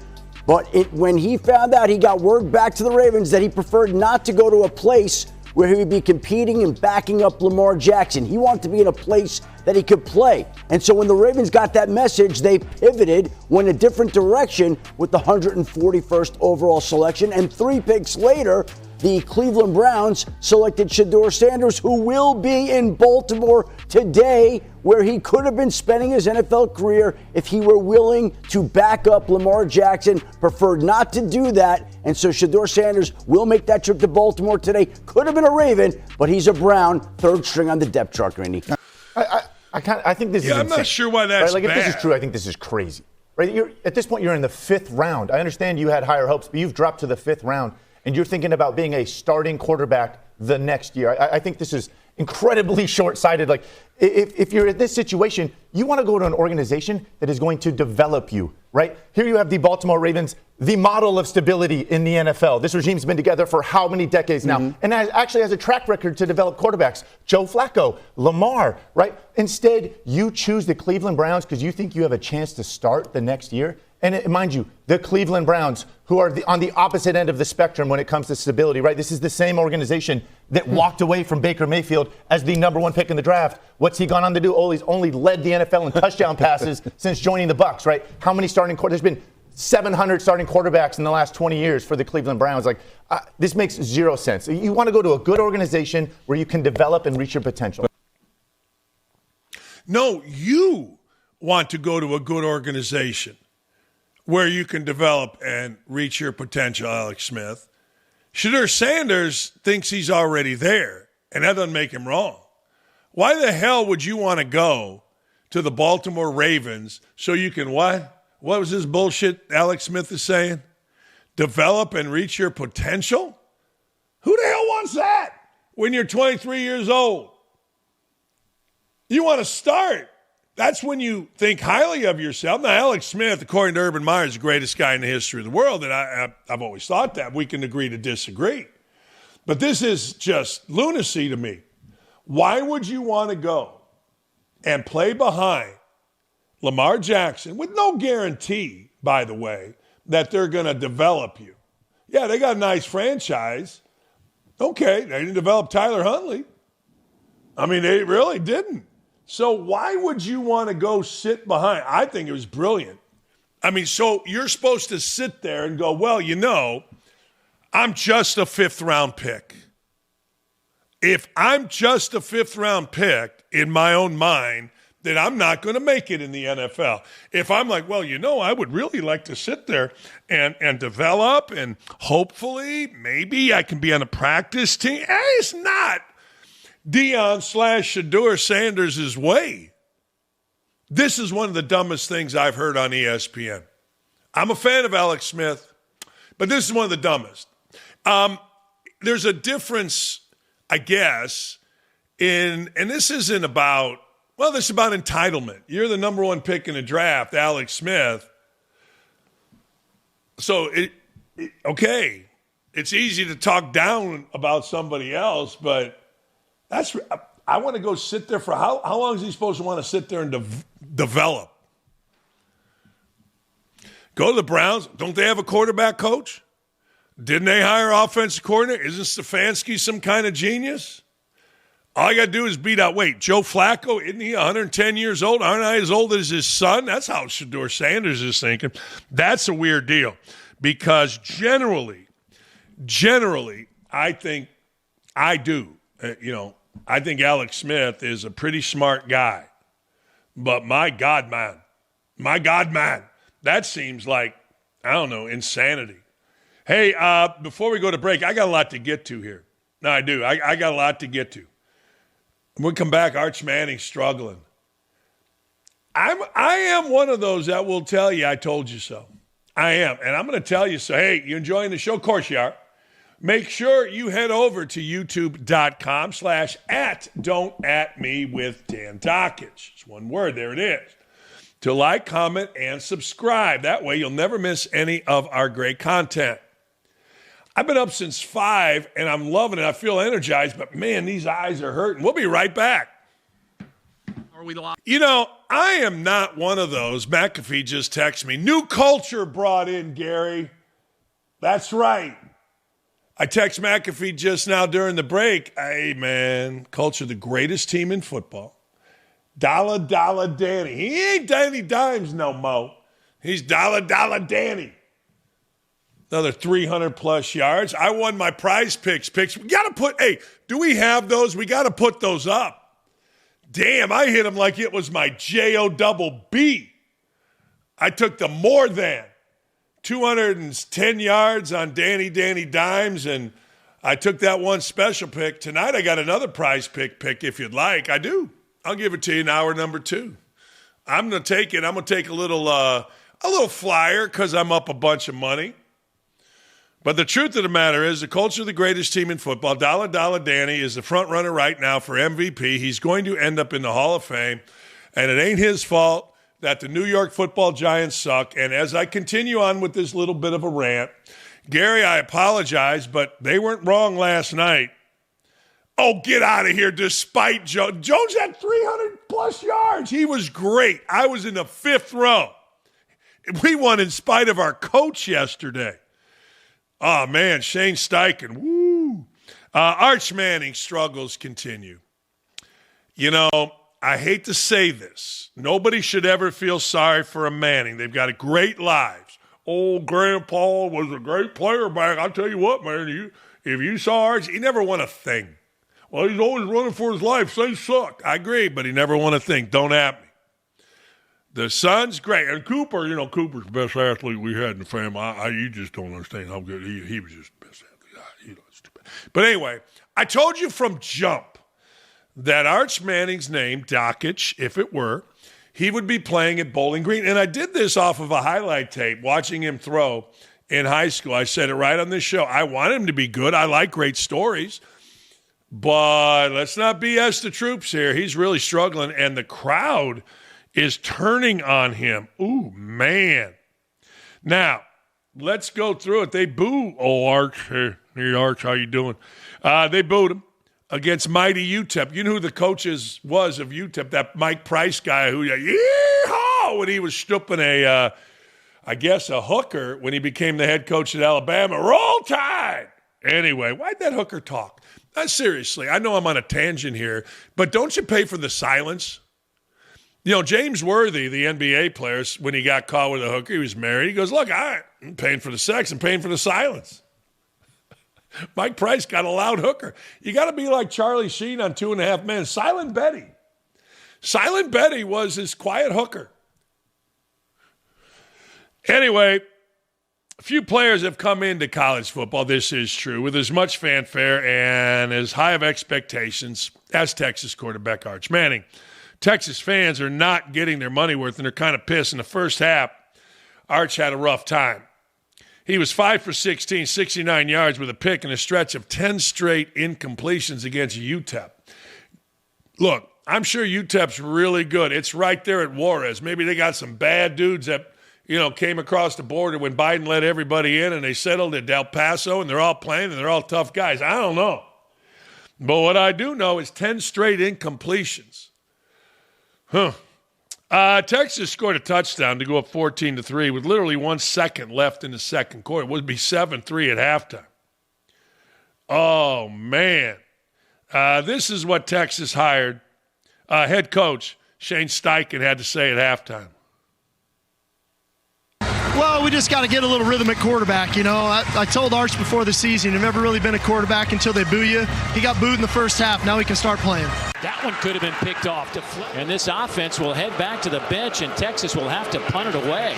But when he found out, he got word back to the Ravens that he preferred not to go to a place where he would be competing and backing up Lamar Jackson. He wanted to be in a place that he could play. And so when the Ravens got that message, they pivoted, went a different direction with the 141st overall selection. And 3 picks later, the Cleveland Browns selected Shedeur Sanders, who will be in Baltimore today, where he could have been spending his NFL career if he were willing to back up Lamar Jackson. Preferred not to do that, and so Shedeur Sanders will make that trip to Baltimore today. Could have been a Raven, but he's a Brown, 3rd string on the depth chart, Randy. I think this is insane. I'm not sure why that's right? Like, bad. If this is true, I think this is crazy. Right? At this point, you're in the 5th round. I understand you had higher hopes, but you've dropped to the 5th round, and you're thinking about being a starting quarterback the next year. I think this is incredibly short-sighted. Like, if you're in this situation, you want to go to an organization that is going to develop you, right? Here you have the Baltimore Ravens, the model of stability in the NFL. This regime's been together for how many decades now? And actually has a track record to develop quarterbacks. Joe Flacco, Lamar, right? Instead, you choose the Cleveland Browns because you think you have a chance to start the next year. And mind you, the Cleveland Browns, who are on the opposite end of the spectrum when it comes to stability, right? This is the same organization that walked away from Baker Mayfield as the number 1 pick in the draft. What's he gone on to do? Oh, he's only led the NFL in touchdown passes since joining the Bucs, right? How many starting quarterbacks? There's been 700 starting quarterbacks in the last 20 years for the Cleveland Browns. Like, this makes zero sense. You want to go to a good organization where you can develop and reach your potential. No, you want to go to a good organization where you can develop and reach your potential, Alex Smith. Shedeur Sanders thinks he's already there, and that doesn't make him wrong. Why the hell would you want to go to the Baltimore Ravens so you can what? What was this bullshit Alex Smith is saying? Develop and reach your potential? Who the hell wants that when you're 23 years old? You want to start. That's when you think highly of yourself. Now, Alex Smith, according to Urban Meyer, is the greatest guy in the history of the world, and I've always thought that. We can agree to disagree. But this is just lunacy to me. Why would you want to go and play behind Lamar Jackson with no guarantee, by the way, that they're going to develop you? Yeah, they got a nice franchise. Okay, they didn't develop Tyler Huntley. I mean, they really didn't. So why would you want to go sit behind? I think it was brilliant. I mean, so you're supposed to sit there and go, well, I'm just a fifth-round pick. If I'm just a fifth-round pick in my own mind, then I'm not going to make it in the NFL. If I'm like, well, I would really like to sit there and develop, and hopefully maybe I can be on a practice team. It's not Deion/Shedeur Sanders' way. This is one of the dumbest things I've heard on ESPN. I'm a fan of Alex Smith, but this is one of the dumbest. There's a difference, I guess, and this isn't about, this is about entitlement. You're the number one pick in the draft, Alex Smith. So, okay, it's easy to talk down about somebody else, but I want to go sit there for how long is he supposed to want to sit there and develop? Go to the Browns. Don't they have a quarterback coach? Didn't they hire offensive coordinator? Isn't Stefanski some kind of genius? All I got to do is beat out. Wait, Joe Flacco, isn't he 110 years old? Aren't I as old as his son? That's how Shedeur Sanders is thinking. That's a weird deal because generally, I think I do. I think Alex Smith is a pretty smart guy. But my God, man, that seems like, I don't know, insanity. Hey, before we go to break, I got a lot to get to here. No, I do. I got a lot to get to. When we come back, Arch Manning's struggling. I am one of those that will tell you I told you so. I am. And I'm going to tell you so. Hey, you enjoying the show? Of course you are. Make sure you head over to youtube.com/@don'tatme with Dan Dakich. It's one word. There it is. To like, comment, and subscribe. That way you'll never miss any of our great content. I've been up since 5, and I'm loving it. I feel energized, but, man, these eyes are hurting. We'll be right back. Are we live? I am not one of those. McAfee just texted me. New culture brought in, Gary. That's right. I text McAfee just now during the break. Hey, man, culture, the greatest team in football. Dollar Danny. He ain't Danny Dimes no more. He's Dollar Danny. Another 300-plus yards. I won my prize picks. We got to put, do we have those? We got to put those up. Damn, I hit him like it was my JOBB. I took the more than 210 yards on Danny Dimes, and I took that one special pick. Tonight I got another prize pick if you'd like. I do. I'll give it to you in hour number 2. I'm going to take it. I'm going to take a little flyer because I'm up a bunch of money. But the truth of the matter is the culture of the greatest team in football, Dollar Danny, is the front runner right now for MVP. He's going to end up in the Hall of Fame, and it ain't his fault that the New York Football Giants suck. And as I continue on with this little bit of a rant, Gary, I apologize, but they weren't wrong last night. Oh, get out of here, despite Jones. Jones had 300-plus yards. He was great. I was in the 5th row. We won in spite of our coach yesterday. Oh, man, Shane Steichen. Woo. Arch Manning struggles continue. I hate to say this. Nobody should ever feel sorry for a Manning. They've got great lives. Old Grandpa was a great player back. I'll tell you what, man, if you saw Arch, he never won a thing. Well, he's always running for his life. They suck. I agree, but he never won a thing. Don't at me. The son's great. And Cooper, Cooper's the best athlete we had in the family. You just don't understand how good he was just the best athlete. Stupid. But anyway, I told you from jump that Arch Manning's name, Dakich, if it were, he would be playing at Bowling Green. And I did this off of a highlight tape, watching him throw in high school. I said it right on this show. I want him to be good. I like great stories. But let's not BS the troops here. He's really struggling. And the crowd is turning on him. Ooh, man. Now, let's go through it. They boo Arch. Hey, Arch, how you doing? They booed him against mighty UTEP. You know who the coach was of UTEP? That Mike Price guy who, yeehaw, when he was stooping a hooker when he became the head coach at Alabama. Roll Tide! Anyway, why'd that hooker talk? Seriously, I know I'm on a tangent here, but don't you pay for the silence? You know, James Worthy, the NBA player, when he got caught with a hooker, he was married. He goes, look, I'm paying for the sex. I'm paying for the silence. Mike Price got a loud hooker. You got to be like Charlie Sheen on 2.5 Men. Silent Betty. Silent Betty was his quiet hooker. Anyway, a few players have come into college football, this is true, with as much fanfare and as high of expectations as Texas quarterback Arch Manning. Texas fans are not getting their money worth, and they're kind of pissed. In the first half, Arch had a rough time. He was 5 for 16, 69 yards with a pick and a stretch of 10 straight incompletions against UTEP. Look, I'm sure UTEP's really good. It's right there at Juarez. Maybe they got some bad dudes that came across the border when Biden let everybody in and they settled at Del Paso and they're all playing and they're all tough guys. I don't know. But what I do know is 10 straight incompletions. Texas scored a touchdown to go up 14-3 with literally 1 second left in the second quarter. It would be 7-3 at halftime. Oh, man. This is what Texas hired. Head coach Shane Steichen had to say at halftime. Well, we just got to get a little rhythm at quarterback. I told Arch before the season, you've never really been a quarterback until they boo you. He got booed in the first half. Now he can start playing. That one could have been picked off. And this offense will head back to the bench, and Texas will have to punt it away.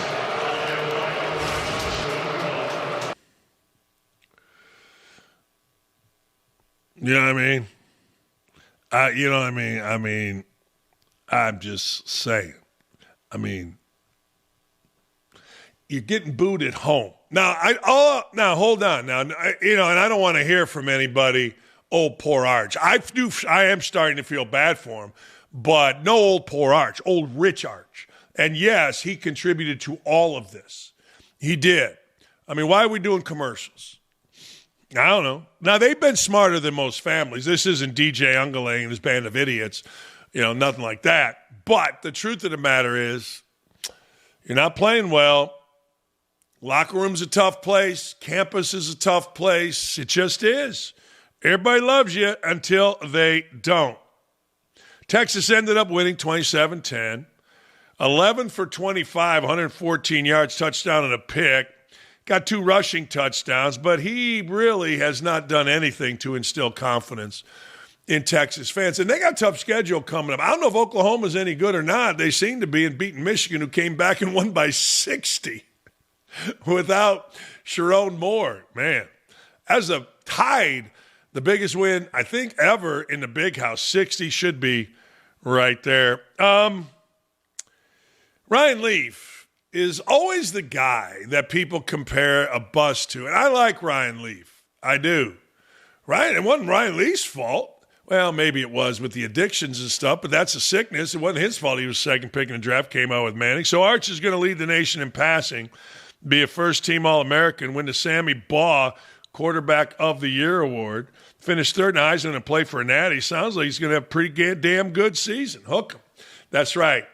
You know what I mean? I'm just saying. You're getting booed at home. Now, hold on. Now, and I don't want to hear from anybody, oh, poor Arch. I am starting to feel bad for him, but no old poor Arch, old rich Arch. And yes, he contributed to all of this. He did. Why are we doing commercials? I don't know. Now, they've been smarter than most families. This isn't DJ Ungale and his band of idiots, nothing like that. But the truth of the matter is, you're not playing well. Locker room's a tough place. Campus is a tough place. It just is. Everybody loves you until they don't. Texas ended up winning 27-10. 11 for 25, 114 yards, touchdown and a pick. Got 2 rushing touchdowns, but he really has not done anything to instill confidence in Texas fans. And they got a tough schedule coming up. I don't know if Oklahoma's any good or not. They seem to be, in beating Michigan, who came back and won by 60 without Sharon Moore. Man, as a Tide, the biggest win, I think, ever in the Big House. 60 should be right there. Ryan Leaf is always the guy that people compare a bust to. And I like Ryan Leaf. I do. Right? It wasn't Ryan Leaf's fault. Well, maybe it was with the addictions and stuff, but that's a sickness. It wasn't his fault. He was second pick in the draft, came out with Manning. So Arch is going to lead the nation in passing, be a first-team All-American, win the Sammy Baugh Quarterback of the Year award, finish third in Heisman and play for a natty. Sounds like he's going to have a pretty damn good season. Hook him. That's right.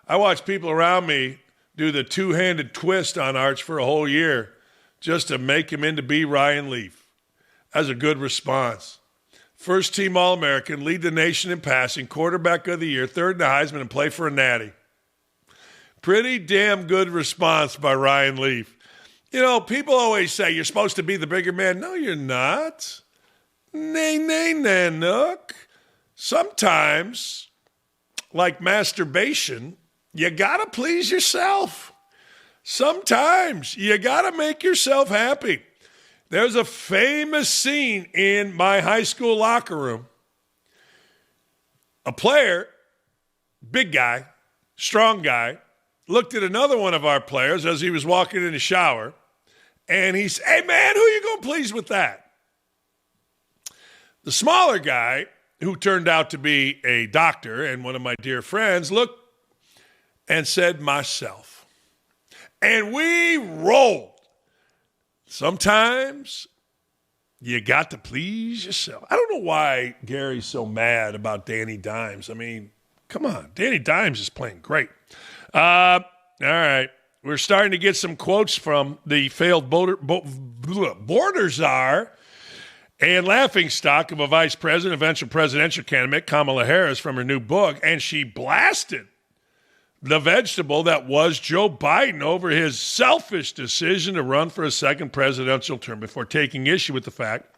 I watch people around me do the two-handed twist on Arch for a whole year just to make him into be Ryan Leaf. That's a good response. First-team All-American, lead the nation in passing, quarterback of the year, third in the Heisman, and play for a natty. Pretty damn good response by Ryan Leaf. You know, people always say you're supposed to be the bigger man. No, you're not. Nay, Nanook. Sometimes, like masturbation, you got to please yourself. Sometimes you got to make yourself happy. There's a famous scene in my high school locker room. A player, big guy, strong guy, looked at another one of our players as he was walking in the shower, and he said, "Hey, man, who you going to please with that?" The smaller guy, who turned out to be a doctor and one of my dear friends, looked and said myself. And we rolled. Sometimes you got to please yourself. I don't know why Gary's so mad about Danny Dimes. I mean, come on. Danny Dimes is playing great. All right. We're starting to get some quotes from the failed border czar and laughingstock of a vice president, eventual presidential candidate, Kamala Harris, from her new book, and she blasted the vegetable that was Joe Biden over his selfish decision to run for a second presidential term before taking issue with the fact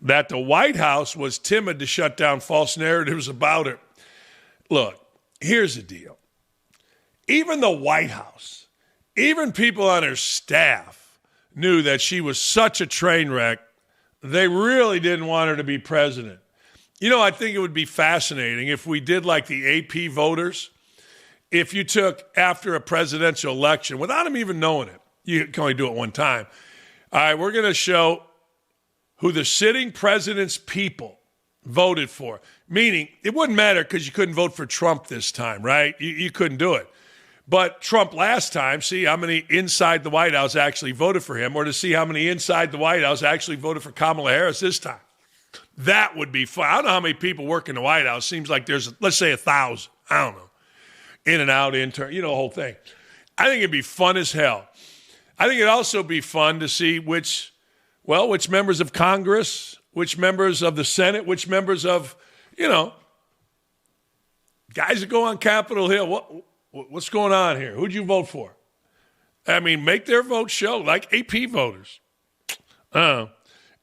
that the White House was timid to shut down false narratives about her. Look, here's the deal. Even the White House, even people on her staff knew that she was such a train wreck, they really didn't want her to be president. You know, I think it would be fascinating if we did like the AP voters. If you took after a presidential election, without them even knowing it, you can only do it one time. All right, we're going to show who the sitting president's people voted for. Meaning, it wouldn't matter because you couldn't vote for Trump this time, right? You couldn't do it. But Trump last time, see how many inside the White House actually voted for him, or to see how many inside the White House actually voted for Kamala Harris this time. That would be fun. I don't know how many people work in the White House. Seems like there's, let's say, 1,000. I don't know. In and out, intern, the whole thing. I think it'd be fun as hell. I think it'd also be fun to see which members of Congress, which members of the Senate, which members of, guys that go on Capitol Hill. What's going on here? Who'd you vote for? I mean, make their vote show, like AP voters. And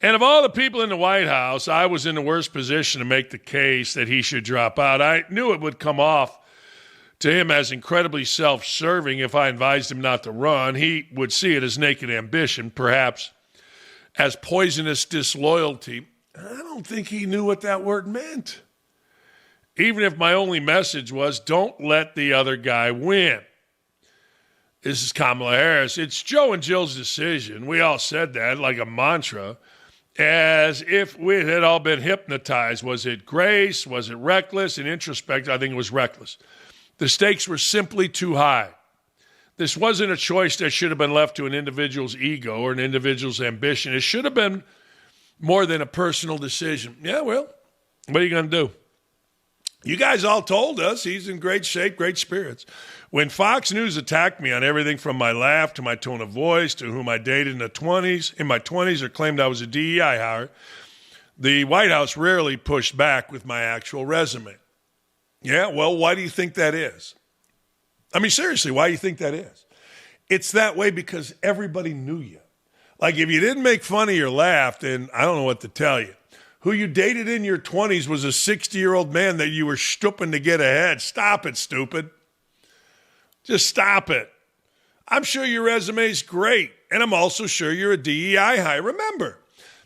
of all the people in the White House, I was in the worst position to make the case that he should drop out. I knew it would come off to him as incredibly self-serving if I advised him not to run. He would see it as naked ambition, perhaps as poisonous disloyalty. I don't think he knew what that word meant. Even if my only message was, don't let the other guy win. This is Kamala Harris. It's Joe and Jill's decision. We all said that like a mantra, as if we had all been hypnotized. Was it grace? Was it reckless? In introspect, I think it was reckless. The stakes were simply too high. This wasn't a choice that should have been left to an individual's ego or an individual's ambition. It should have been more than a personal decision. Yeah, well, what are you going to do? You guys all told us he's in great shape, great spirits. When Fox News attacked me on everything from my laugh to my tone of voice to whom I dated in my 20s, or claimed I was a DEI hire, the White House rarely pushed back with my actual resume. Yeah, well, why do you think that is? I mean, seriously, why do you think that is? It's that way because everybody knew you. Like, if you didn't make fun of your laugh, then I don't know what to tell you. Who you dated in your 20s was a 60-year-old man that you were stooping to get ahead. Stop it, stupid. Just stop it. I'm sure your resume's great, and I'm also sure you're a DEI hire. Remember,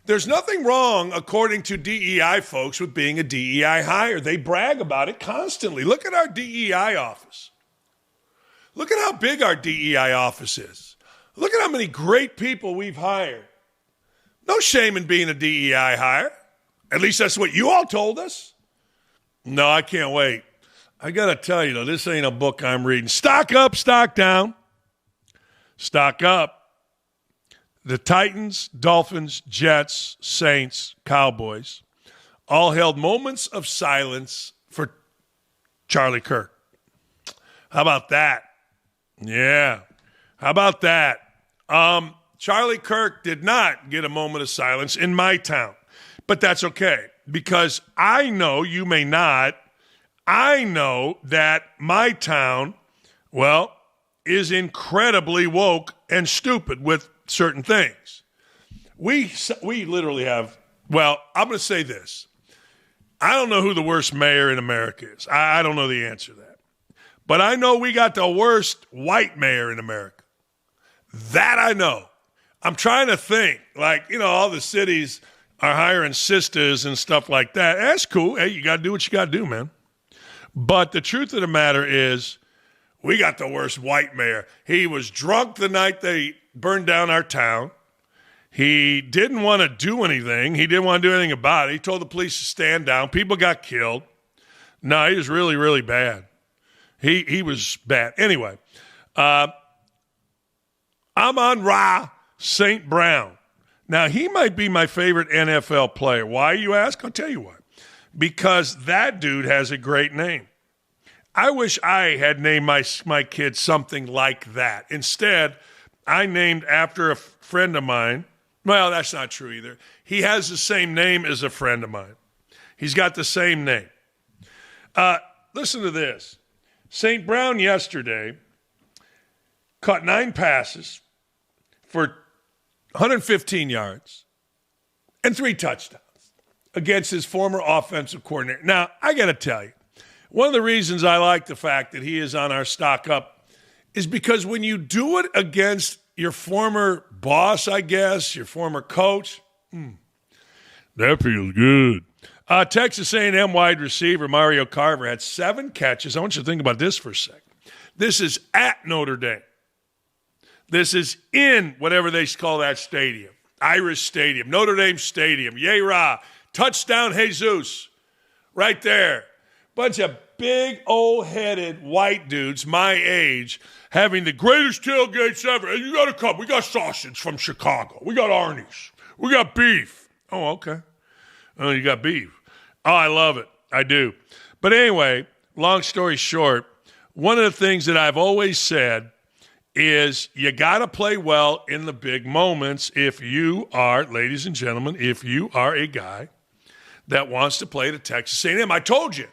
there's nothing wrong, according to DEI folks, with being a DEI hire. They brag about it constantly. Look at our DEI office. Look at how big our DEI office is. Look at how many great people we've hired. No shame in being a DEI hire. At least that's what you all told us. No, I can't wait. I got to tell you, though, this ain't a book I'm reading. Stock up, stock down. Stock up. The Titans, Dolphins, Jets, Saints, Cowboys all held moments of silence for Charlie Kirk. How about that? Yeah. How about that? Charlie Kirk did not get a moment of silence in my town. But that's okay, because I know you may not. I know that my town, is incredibly woke and stupid with certain things. We literally have, I'm going to say this. I don't know who the worst mayor in America is. I don't know the answer to that. But I know we got the worst white mayor in America. That I know. I'm trying to think, all the cities are hiring sisters and stuff like that. That's cool. Hey, you got to do what you got to do, man. But the truth of the matter is, we got the worst white mayor. He was drunk the night they burned down our town. He didn't want to do anything. He didn't want to do anything about it. He told the police to stand down. People got killed. No, he was really, really bad. He was bad. Anyway, Amon-Ra St. Brown. Now, he might be my favorite NFL player. Why, you ask? I'll tell you why. Because that dude has a great name. I wish I had named my kid something like that. Instead, I named after a friend of mine. Well, that's not true either. He has the same name as a friend of mine. He's got the same name. Listen to this. St. Brown yesterday caught 9 passes for 115 yards and 3 touchdowns against his former offensive coordinator. Now, I got to tell you, one of the reasons I like the fact that he is on our stock up is because when you do it against your former boss, I guess, your former coach, that feels good. Texas A&M wide receiver Mario Carver had 7 catches. I want you to think about this for a second. This is at Notre Dame. This is in whatever they call that stadium, Irish Stadium, Notre Dame Stadium. Yay, rah. Touchdown, Jesus. Right there. Bunch of big, old-headed white dudes my age having the greatest tailgates ever. Hey, you got to come. We got sausage from Chicago. We got Arnie's. We got beef. Oh, okay. Oh, you got beef. Oh, I love it. I do. But anyway, long story short, one of the things that I've always said is you got to play well in the big moments if you are, ladies and gentlemen, if you are a guy that wants to play at Texas A&M. I told you,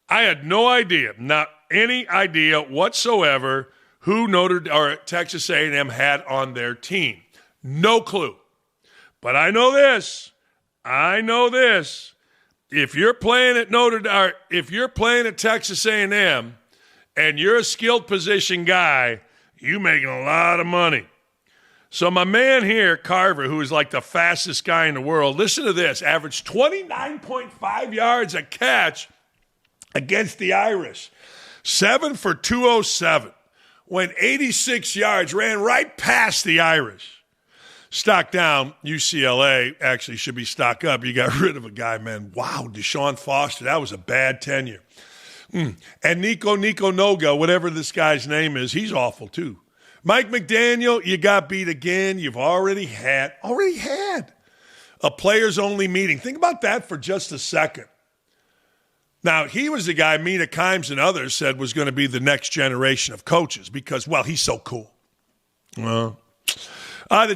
I had no idea, not any idea whatsoever who Texas A&M had on their team. No clue. But I know this. If you're playing at if you're playing at Texas A&M and you're a skilled position guy, you making a lot of money. So my man here, Carver, who is like the fastest guy in the world, listen to this, averaged 29.5 yards a catch against the Irish. 7 for 207. Went 86 yards, ran right past the Irish. Stock down, UCLA actually should be stock up. You got rid of a guy, man. Wow, Deshaun Foster, that was a bad tenure. And Nico Noga, whatever this guy's name is, he's awful too. Mike McDaniel, you got beat again. You've already had a players-only meeting. Think about that for just a second. Now, he was the guy Mina Kimes and others said was going to be the next generation of coaches because, well, he's so cool. The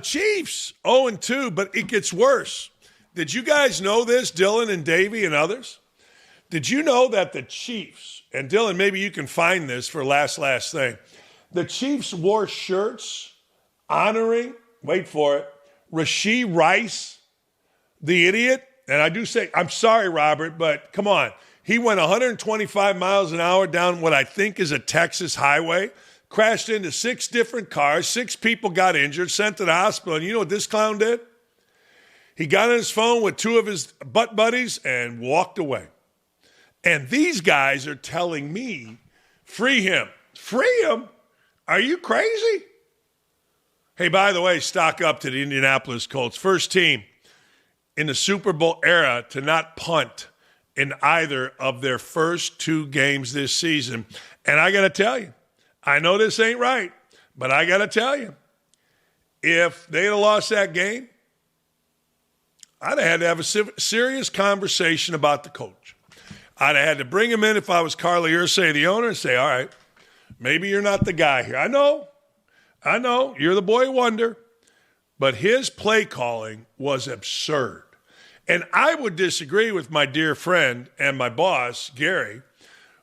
Chiefs, 0-2, but it gets worse. Did you guys know this, Dylan and Davey and others? Did you know that the Chiefs, and Dylan, maybe you can find this for last thing, the Chiefs wore shirts honoring, wait for it, Rashee Rice, the idiot. And I do say, I'm sorry, Robert, but come on. He went 125 miles an hour down what I think is a Texas highway, crashed into 6 different cars, 6 people got injured, sent to the hospital. And you know what this clown did? He got on his phone with 2 of his butt buddies and walked away. And these guys are telling me, free him. Free him? Are you crazy? Hey, by the way, stock up to the Indianapolis Colts. First team in the Super Bowl era to not punt in either of their first 2 games this season. And I got to tell you, I know this ain't right, but I got to tell you, if they'd have lost that game, I'd have had to have a serious conversation about the coach. I'd have had to bring him in if I was Carly Ursay, the owner, and say, all right, maybe you're not the guy here. I know, you're the boy wonder, but his play calling was absurd. And I would disagree with my dear friend and my boss, Gary,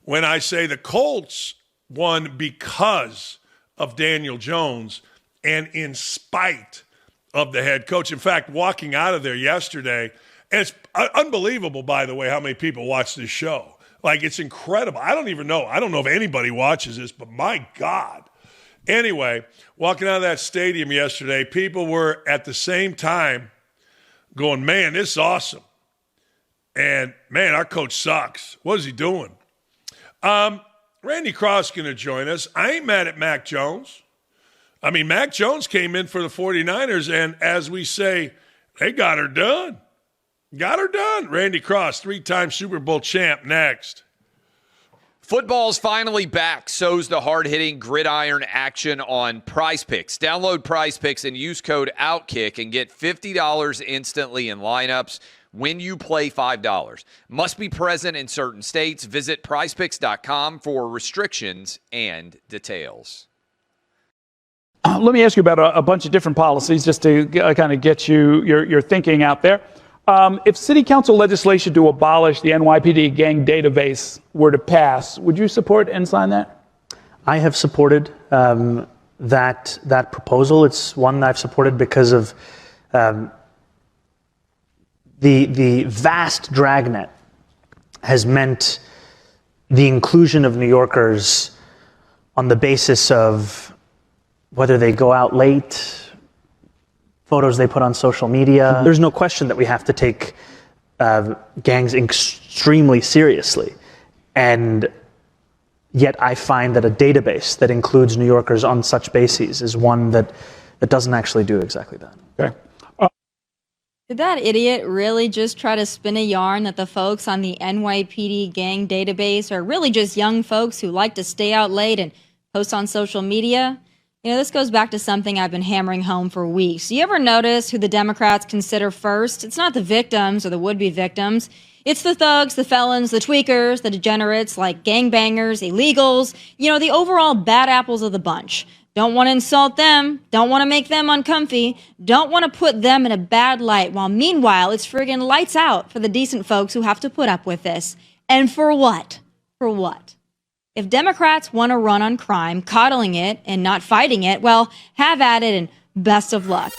when I say the Colts won because of Daniel Jones and in spite of the head coach. In fact, walking out of there yesterday, and it's unbelievable, by the way, how many people watch this show. Like, it's incredible. I don't know if anybody watches this, but my God. Anyway, walking out of that stadium yesterday, people were at the same time going, man, this is awesome. And, man, our coach sucks. What is he doing? Randy Cross going to join us. I ain't mad at Mac Jones. I mean, Mac Jones came in for the 49ers, and as we say, they got her done. Got her done. Randy Cross, 3-time Super Bowl champ, next. Football's finally back. So's the hard-hitting gridiron action on Prize Picks. Download Prize Picks and use code OutKick and get $50 instantly in lineups when you play $5. Must be present in certain states. Visit prizepicks.com for restrictions and details. Let me ask you about a bunch of different policies just to kind of get your thinking out there. If city council legislation to abolish the NYPD gang database were to pass, would you support and sign that? I have supported that proposal. It's one that I've supported because of the vast dragnet has meant the inclusion of New Yorkers on the basis of whether they go out late, photos they put on social media. There's no question that we have to take gangs extremely seriously. And yet I find that a database that includes New Yorkers on such bases is one that doesn't actually do exactly that. Okay. Did that idiot really just try to spin a yarn that the folks on the NYPD gang database are really just young folks who like to stay out late and post on social media? You know, this goes back to something I've been hammering home for weeks. You ever notice who the Democrats consider first? It's not the victims or the would-be victims. It's the thugs, the felons, the tweakers, the degenerates like gangbangers, illegals, the overall bad apples of the bunch. Don't want to insult them, don't want to make them uncomfy, don't want to put them in a bad light, while meanwhile it's friggin' lights out for the decent folks who have to put up with this. And for what? For what? If Democrats want to run on crime, coddling it and not fighting it, well, have at it and best of luck.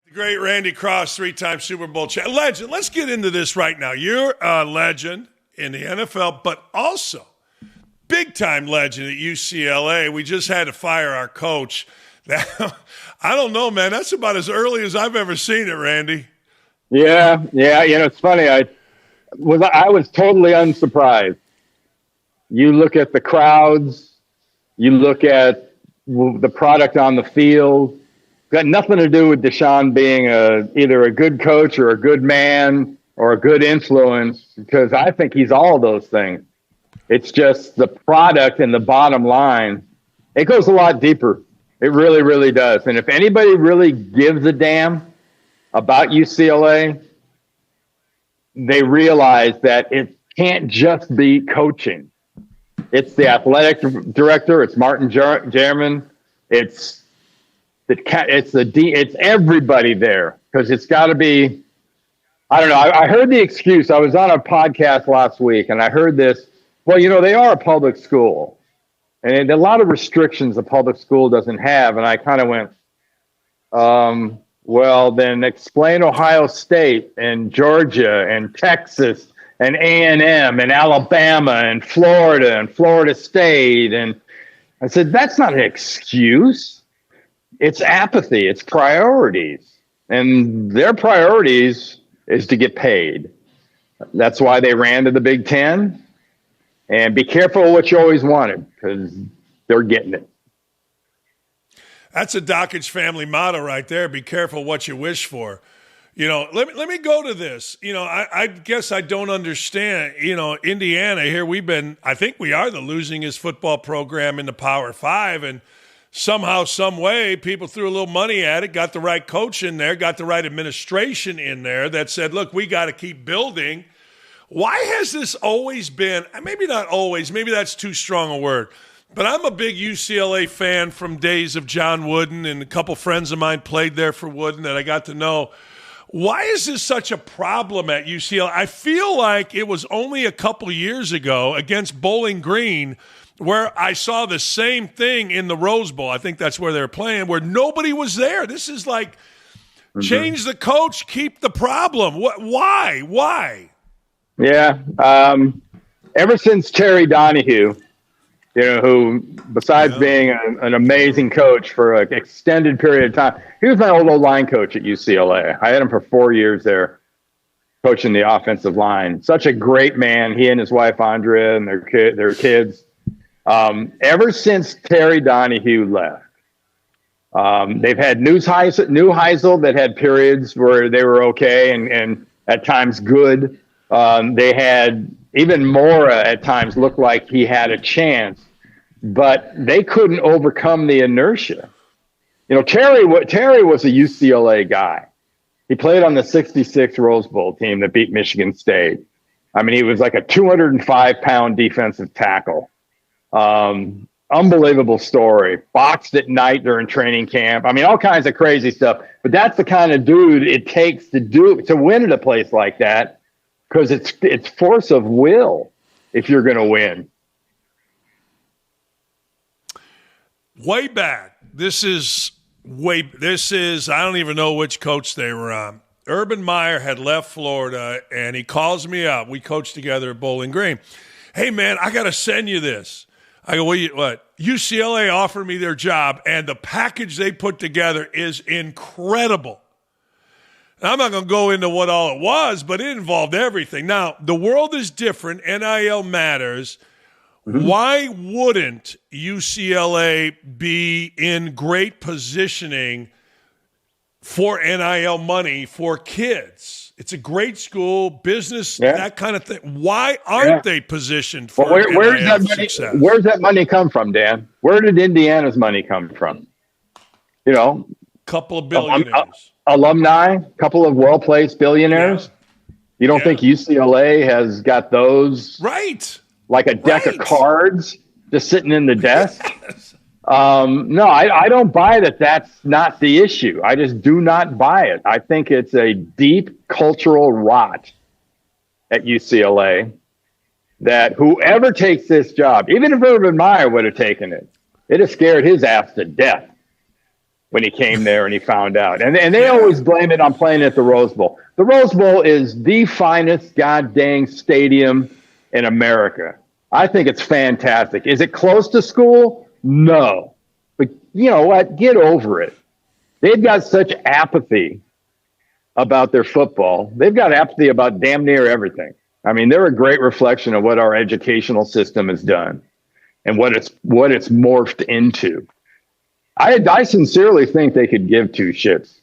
The great Randy Cross, three-time Super Bowl champ. Legend. Let's get into this right now. You're a legend in the NFL, but also big-time legend at UCLA. We just had to fire our coach. I don't know, man. That's about as early as I've ever seen it, Randy. Yeah. It's funny. I was totally unsurprised. You look at the crowds. You look at the product on the field. Got nothing to do with Deshaun being either a good coach or a good man or a good influence, because I think he's all those things. It's just the product and the bottom line. It goes a lot deeper. It really, really does. And if anybody really gives a damn about UCLA, they realize that it can't just be coaching. It's the athletic director. It's Martin Jerman. It's everybody there, because it's got to be I don't know. I heard the excuse. I was on a podcast last week, and I heard this. Well, they are a public school, and a lot of restrictions a public school doesn't have. And I kind of went, well, then explain Ohio State and Georgia and Texas and A&M and Alabama and Florida State. And I said, that's not an excuse. It's apathy. It's priorities. And their priorities is to get paid. That's why they ran to the Big Ten. And be careful what you always wanted, because they're getting it. That's a Dakich family motto right there. Be careful what you wish for. Let me go to this. I guess I don't understand. Indiana here, I think we are the losingest football program in the Power Five. And somehow, some way, people threw a little money at it, got the right coach in there, got the right administration in there that said, look, we got to keep building. Why has this always been, maybe not always, maybe that's too strong a word, but I'm a big UCLA fan from days of John Wooden, and a couple friends of mine played there for Wooden that I got to know. Why is this such a problem at UCLA? I feel like it was only a couple years ago against Bowling Green where I saw the same thing in the Rose Bowl. I think that's where they were playing, where nobody was there. This is like change the coach, keep the problem. Why? Yeah. Ever since Terry Donahue, who, besides being an amazing coach for an extended period of time, he was my old line coach at UCLA. I had him for 4 years there, coaching the offensive line. Such a great man. He and his wife, Andrea, and their kids. Ever since Terry Donahue left, they've had new Heisel that had periods where they were okay and at times good. They had even Mora at times looked like he had a chance, but they couldn't overcome the inertia. Terry was a UCLA guy. He played on the 66 Rose Bowl team that beat Michigan State. I mean, he was like a 205-pound defensive tackle. Unbelievable story. Boxed at night during training camp. I mean, all kinds of crazy stuff. But that's the kind of dude it takes to win at a place like that. Because it's force of will if you're going to win. Way back, this is I don't even know which coach they were on. Urban Meyer had left Florida, and he calls me up. We coached together at Bowling Green. Hey, man, I got to send you this. I go, what? UCLA offered me their job, and the package they put together is incredible. I'm not going to go into what all it was, but it involved everything. Now, the world is different. NIL matters. Mm-hmm. Why wouldn't UCLA be in great positioning for NIL money for kids? It's a great school, business, that kind of thing. Why aren't they positioned for where's NIL that money, success? Where's that money come from, Dan? Where did Indiana's money come from? Couple of billionaires. Alumni, couple of well-placed billionaires. You don't think UCLA has got those? Right. Like a deck of cards just sitting in the desk? No, I don't buy that. That's not the issue. I just do not buy it. I think it's a deep cultural rot at UCLA that whoever takes this job, even if Urban Meyer would have taken it, it has scared his ass to death when he came there and he found out. And they always blame it on playing at the Rose Bowl. The Rose Bowl is the finest goddamn stadium in America. I think it's fantastic. Is it close to school? No. But you know what? Get over it. They've got such apathy about their football. They've got apathy about damn near everything. I mean, they're a great reflection of what our educational system has done and what it's morphed into. I sincerely think they could give two shits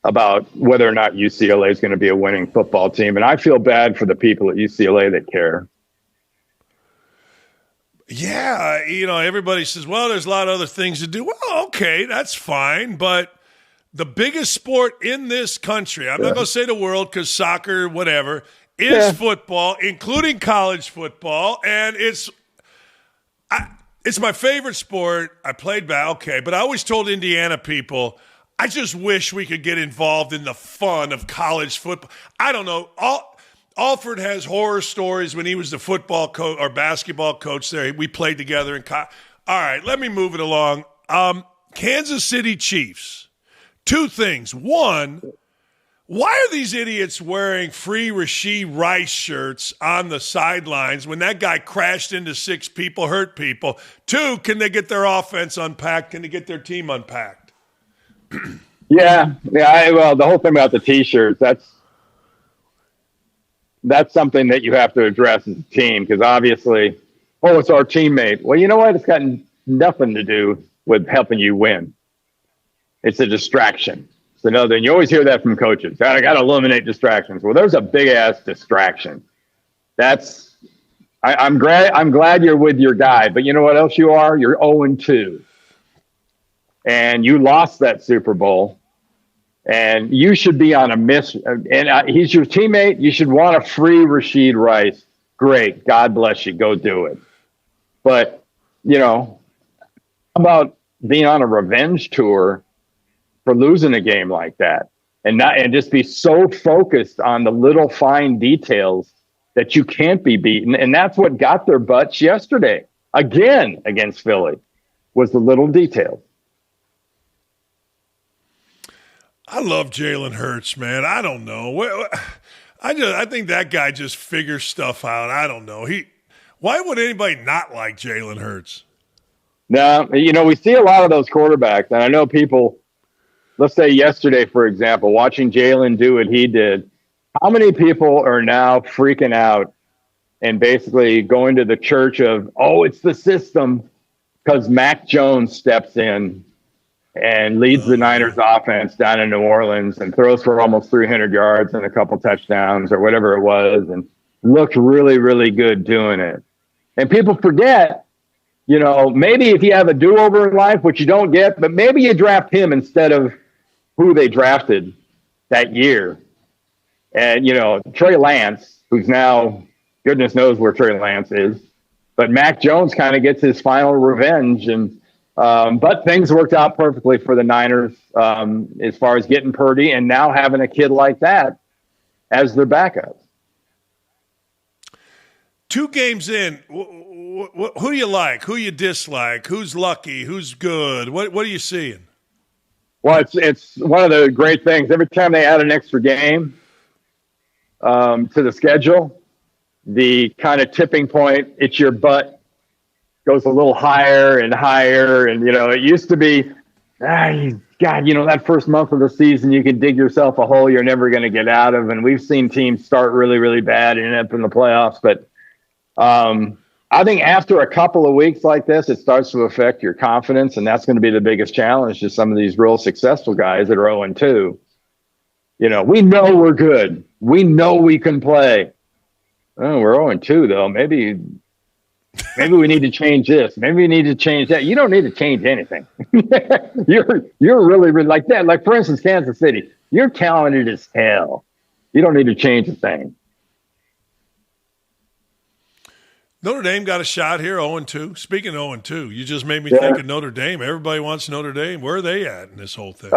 about whether or not UCLA is going to be a winning football team. And I feel bad for the people at UCLA that care. Yeah, everybody says, well, there's a lot of other things to do. Well, okay, that's fine. But the biggest sport in this country, I'm not going to say the world because soccer, whatever, is football, including college football. And it's my favorite sport. I played but I always told Indiana people, I just wish we could get involved in the fun of college football. I don't know. Alford has horror stories when he was the football coach or basketball coach there. We played together in college. All right, let me move it along. Kansas City Chiefs. Two things. One, why are these idiots wearing free Rashee Rice shirts on the sidelines when that guy crashed into 6 people, hurt people? Two, can they get their offense unpacked? Can they get their team unpacked? Yeah. Well, the whole thing about the T-shirts, that's something that you have to address as a team, because obviously, it's our teammate. Well, you know what? It's got nothing to do with helping you win. It's a distraction. So no, then you always hear that from coaches. I got to eliminate distractions. Well, there's a big ass distraction. I'm glad you're with your guy, but you know what else you are? You're 0-2. And you lost that Super Bowl, and you should be on a mission. And he's your teammate. You should want a free Rashee Rice. Great. God bless you. Go do it. But, how about being on a revenge tour for losing a game like that and just be so focused on the little fine details that you can't be beaten? And that's what got their butts yesterday, again, against Philly, was the little details. I love Jalen Hurts, man. I don't know. I think that guy just figures stuff out. I don't know. Why would anybody not like Jalen Hurts? No, we see a lot of those quarterbacks, and I know people, let's say yesterday, for example, watching Jalen do what he did, how many people are now freaking out and basically going to the church of, it's the system, because Mac Jones steps in and leads the Niners offense down in New Orleans and throws for almost 300 yards and a couple touchdowns or whatever it was, and looked really, really good doing it. And people forget, maybe if you have a do-over in life, which you don't get, but maybe you draft him instead of who they drafted that year. And, Trey Lance, who's now, goodness knows where Trey Lance is, but Mac Jones kind of gets his final revenge. And but things worked out perfectly for the Niners as far as getting Purdy and now having a kid like that as their backup. 2 games in, who do you like? Who you dislike? Who's lucky? Who's good? What are you seeing? Well, it's one of the great things. Every time they add an extra game to the schedule, the kind of tipping point, it's your butt, goes a little higher and higher. And, it used to be, God, that first month of the season, you could dig yourself a hole you're never going to get out of. And we've seen teams start really, really bad and end up in the playoffs. But I think after a couple of weeks like this, it starts to affect your confidence. And that's going to be the biggest challenge to some of these real successful guys that are 0-2. We know we're good. We know we can play. Oh, we're 0-2, though. Maybe we need to change this. Maybe we need to change that. You don't need to change anything. You're really, really like that. Like, for instance, Kansas City, you're talented as hell. You don't need to change a thing. Notre Dame got a shot here, 0-2. Speaking of 0-2, you just made me think of Notre Dame. Everybody wants Notre Dame. Where are they at in this whole thing?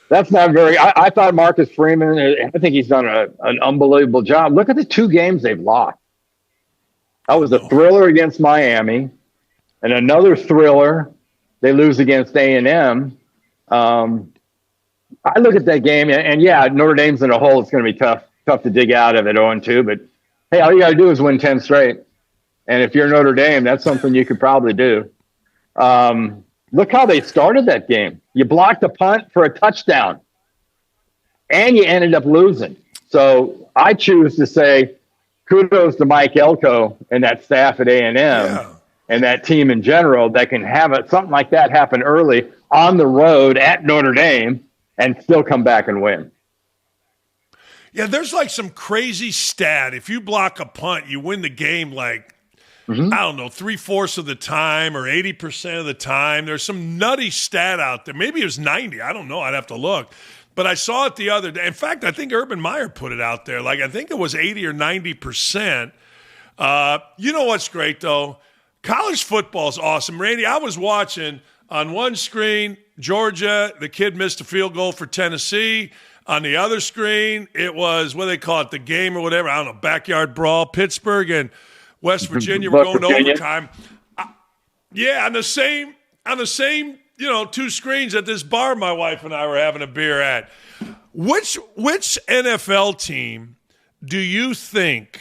That's not very. I thought Marcus Freeman, I think he's done an unbelievable job. Look at the 2 games they've lost. That was a thriller against Miami, and another thriller. They lose against A&M. I look at that game, and Notre Dame's in a hole. It's going to be tough to dig out of it 0-2. But hey, all you got to do is win 10 straight. And if you're Notre Dame, that's something you could probably do. Look how they started that game. You blocked a punt for a touchdown, and you ended up losing. So I choose to say kudos to Mike Elko and that staff at A&M and that team in general that can have something like that happen early on the road at Notre Dame and still come back and win. Yeah, there's like some crazy stat. If you block a punt, you win the game I don't know, 3/4 of the time or 80% of the time. There's some nutty stat out there. Maybe it was 90. I don't know. I'd have to look. But I saw it the other day. In fact, I think Urban Meyer put it out there. I think it was 80 or 90%. You know what's great, though? College football is awesome. Randy, I was watching On one screen, Georgia, the kid missed a field goal for Tennessee. On the other screen, it was, what do they call it, the game or whatever, I don't know, backyard brawl. Pittsburgh and West Virginia were going to overtime. Yeah, on the same, two screens at this bar my wife and I were having a beer at. Which NFL team do you think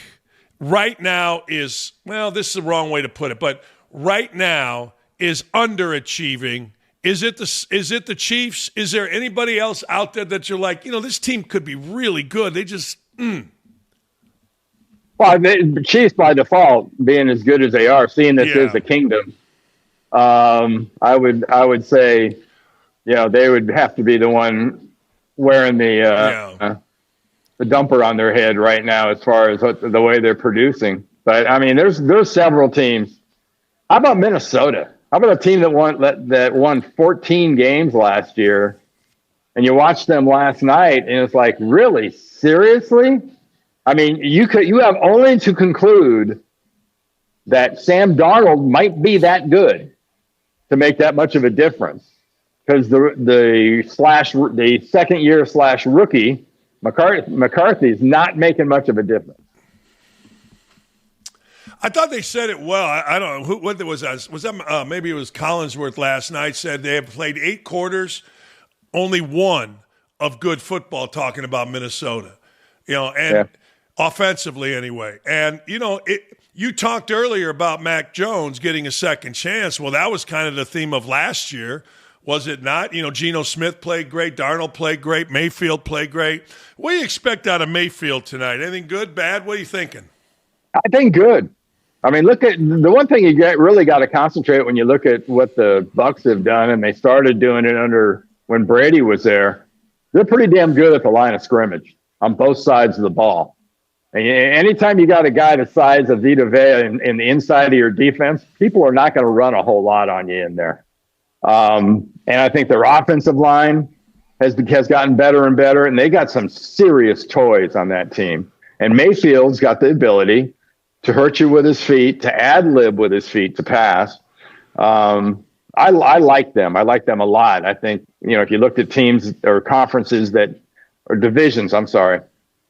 right now is, well, this is the wrong way to put it, but right now is underachieving? Is it the Chiefs? Is there anybody else out there that you're like, this team could be really good? They just Well, the Chiefs by default being as good as they are, seeing this is the kingdom. I would say, they would have to be the one wearing the dumper on their head right now as far as the way they're producing. But I mean, there's several teams. How about Minnesota? How about a team that won 14 games last year, and you watched them last night, and it's like, really, seriously? I mean, you have only to conclude that Sam Darnold might be that good to make that much of a difference, because the second year / rookie McCarthy is not making much of a difference. I thought they said it well. I don't know what was that. Maybe it was Collinsworth last night said they have played 8 quarters, only one of good football. Talking about Minnesota, offensively anyway. And you talked earlier about Mac Jones getting a second chance. Well, that was kind of the theme of last year, was it not? Geno Smith played great, Darnold played great, Mayfield played great. What do you expect out of Mayfield tonight? Anything good, bad? What are you thinking? I think good. I mean, look at the one thing you really got to concentrate when you look at what the Bucs have done, and they started doing it when Brady was there. They're pretty damn good at the line of scrimmage on both sides of the ball. And anytime you got a guy the size of Vita Vea in the inside of your defense, people are not going to run a whole lot on you in there. And I think their offensive line has gotten better and better, and they got some serious toys on that team. And Mayfield's got the ability to hurt you with his feet, to ad-lib with his feet, to pass. I like them. I like them a lot. I think, if you looked at teams or conferences or divisions,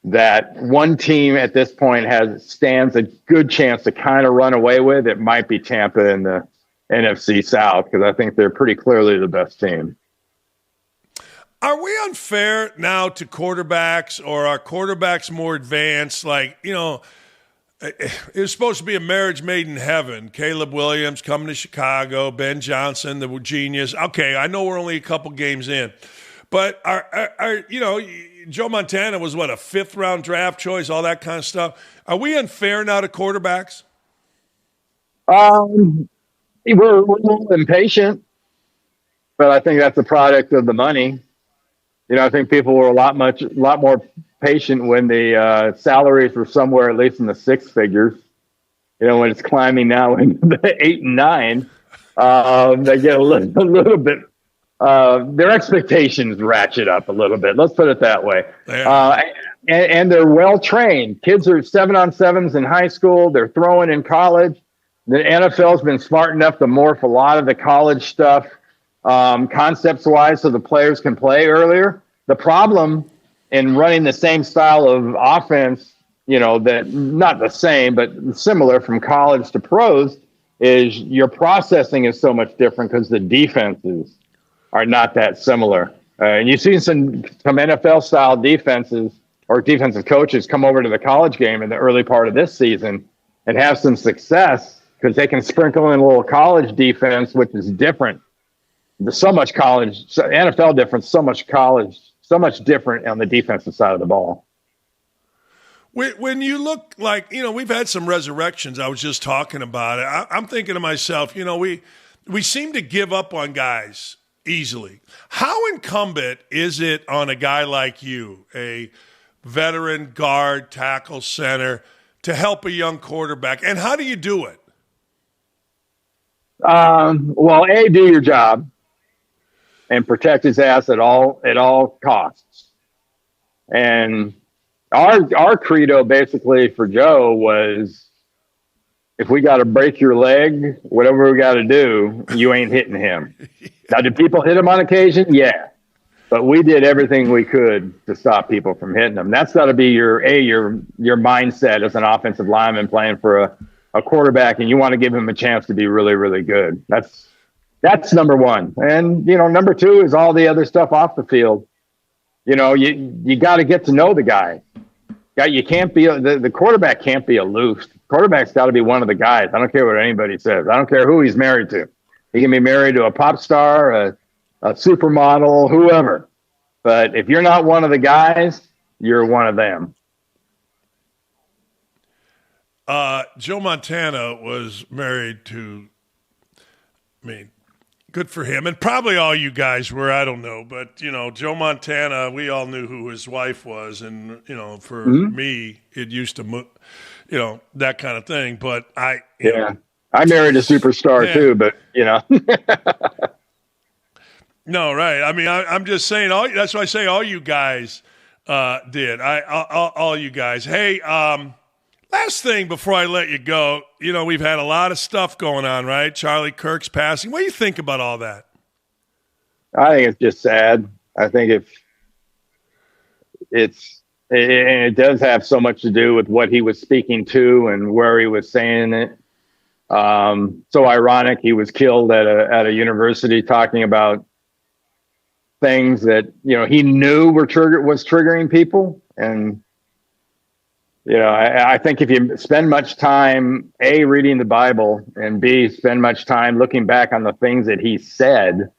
that one team at this point stands a good chance to kind of run away with, it might be Tampa in the NFC South, because I think they're pretty clearly the best team. Are we unfair now to quarterbacks, or are quarterbacks more advanced? Like, it was supposed to be a marriage made in heaven. Caleb Williams coming to Chicago, Ben Johnson, the genius. Okay, I know we're only a couple games in, but are Joe Montana was a 5th-round draft choice, all that kind of stuff. Are we unfair now to quarterbacks? We're a little impatient, but I think that's a product of the money. I think people were a lot more patient when the salaries were somewhere at least in the 6 figures. When it's climbing now into the 8 and 9, they get a little bit. Their expectations ratchet up a little bit. Let's put it that way. And they're well trained. Kids are 7-on-7s in high school. They're throwing in college. The NFL's been smart enough to morph a lot of the college stuff concepts-wise so the players can play earlier. The problem in running the same style of offense, that not the same, but similar from college to pros, is your processing is so much different because the defenses are not that similar. And you've seen some NFL-style defenses or defensive coaches come over to the college game in the early part of this season and have some success because they can sprinkle in a little college defense, which is different. There's so much college, NFL difference, so much college, so much different on the defensive side of the ball. When you look like, we've had some resurrections. I was just talking about it. I'm thinking to myself, we seem to give up on guys easily. How incumbent is it on a guy like you, a veteran guard, tackle, center, to help a young quarterback? And how do you do it? Well, do your job and protect his ass at all costs. And our credo basically for Joe was, if we got to break your leg, whatever we got to do, you ain't hitting him. Now, did people hit him on occasion? Yeah. But we did everything we could to stop people from hitting them. That's got to be your mindset as an offensive lineman playing for a quarterback, and you want to give him a chance to be really, really good. That's number one. And, number two is all the other stuff off the field. You got to get to know the guy. You can't be the quarterback can't be aloof. Quarterback's got to be one of the guys. I don't care what anybody says. I don't care who he's married to. He can be married to a pop star, a supermodel, whoever. But if you're not one of the guys, you're one of them. Joe Montana was married to, good for him. And probably all you guys were, I don't know. But, Joe Montana, we all knew who his wife was. And, for me, it used to, that kind of thing. But I married a superstar too, but, No, right. I'm just saying, that's why I say all you guys did. All you guys. Hey, last thing before I let you go, we've had a lot of stuff going on, right? Charlie Kirk's passing. What do you think about all that? I think it's just sad. I think it does have so much to do with what he was speaking to and where he was saying it. So ironic. He was killed at a university talking about things that, he knew was triggering people. And, I think if you spend much time, A, reading the Bible, and B, spend much time looking back on the things that he said,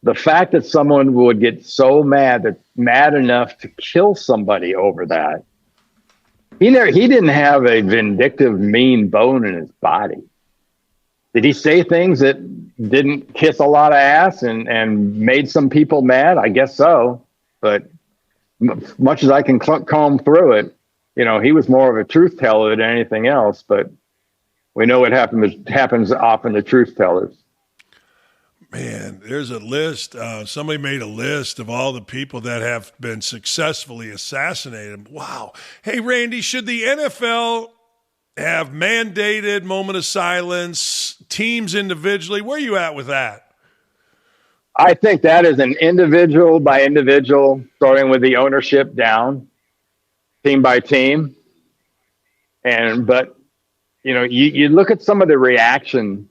the fact that someone would get so mad enough to kill somebody over that, he didn't have a vindictive, mean bone in his body. Did he say things that didn't kiss a lot of ass and made some people mad? I guess so. But much as I can comb through it, he was more of a truth teller than anything else. But we know what happens often to truth tellers. Man, there's a list. Somebody made a list of all the people that have been successfully assassinated. Wow. Hey, Randy, should the NFL have mandated moment of silence, teams individually? Where are you at with that? I think that is an individual by individual, starting with the ownership down, team by team. But you look at some of the reaction,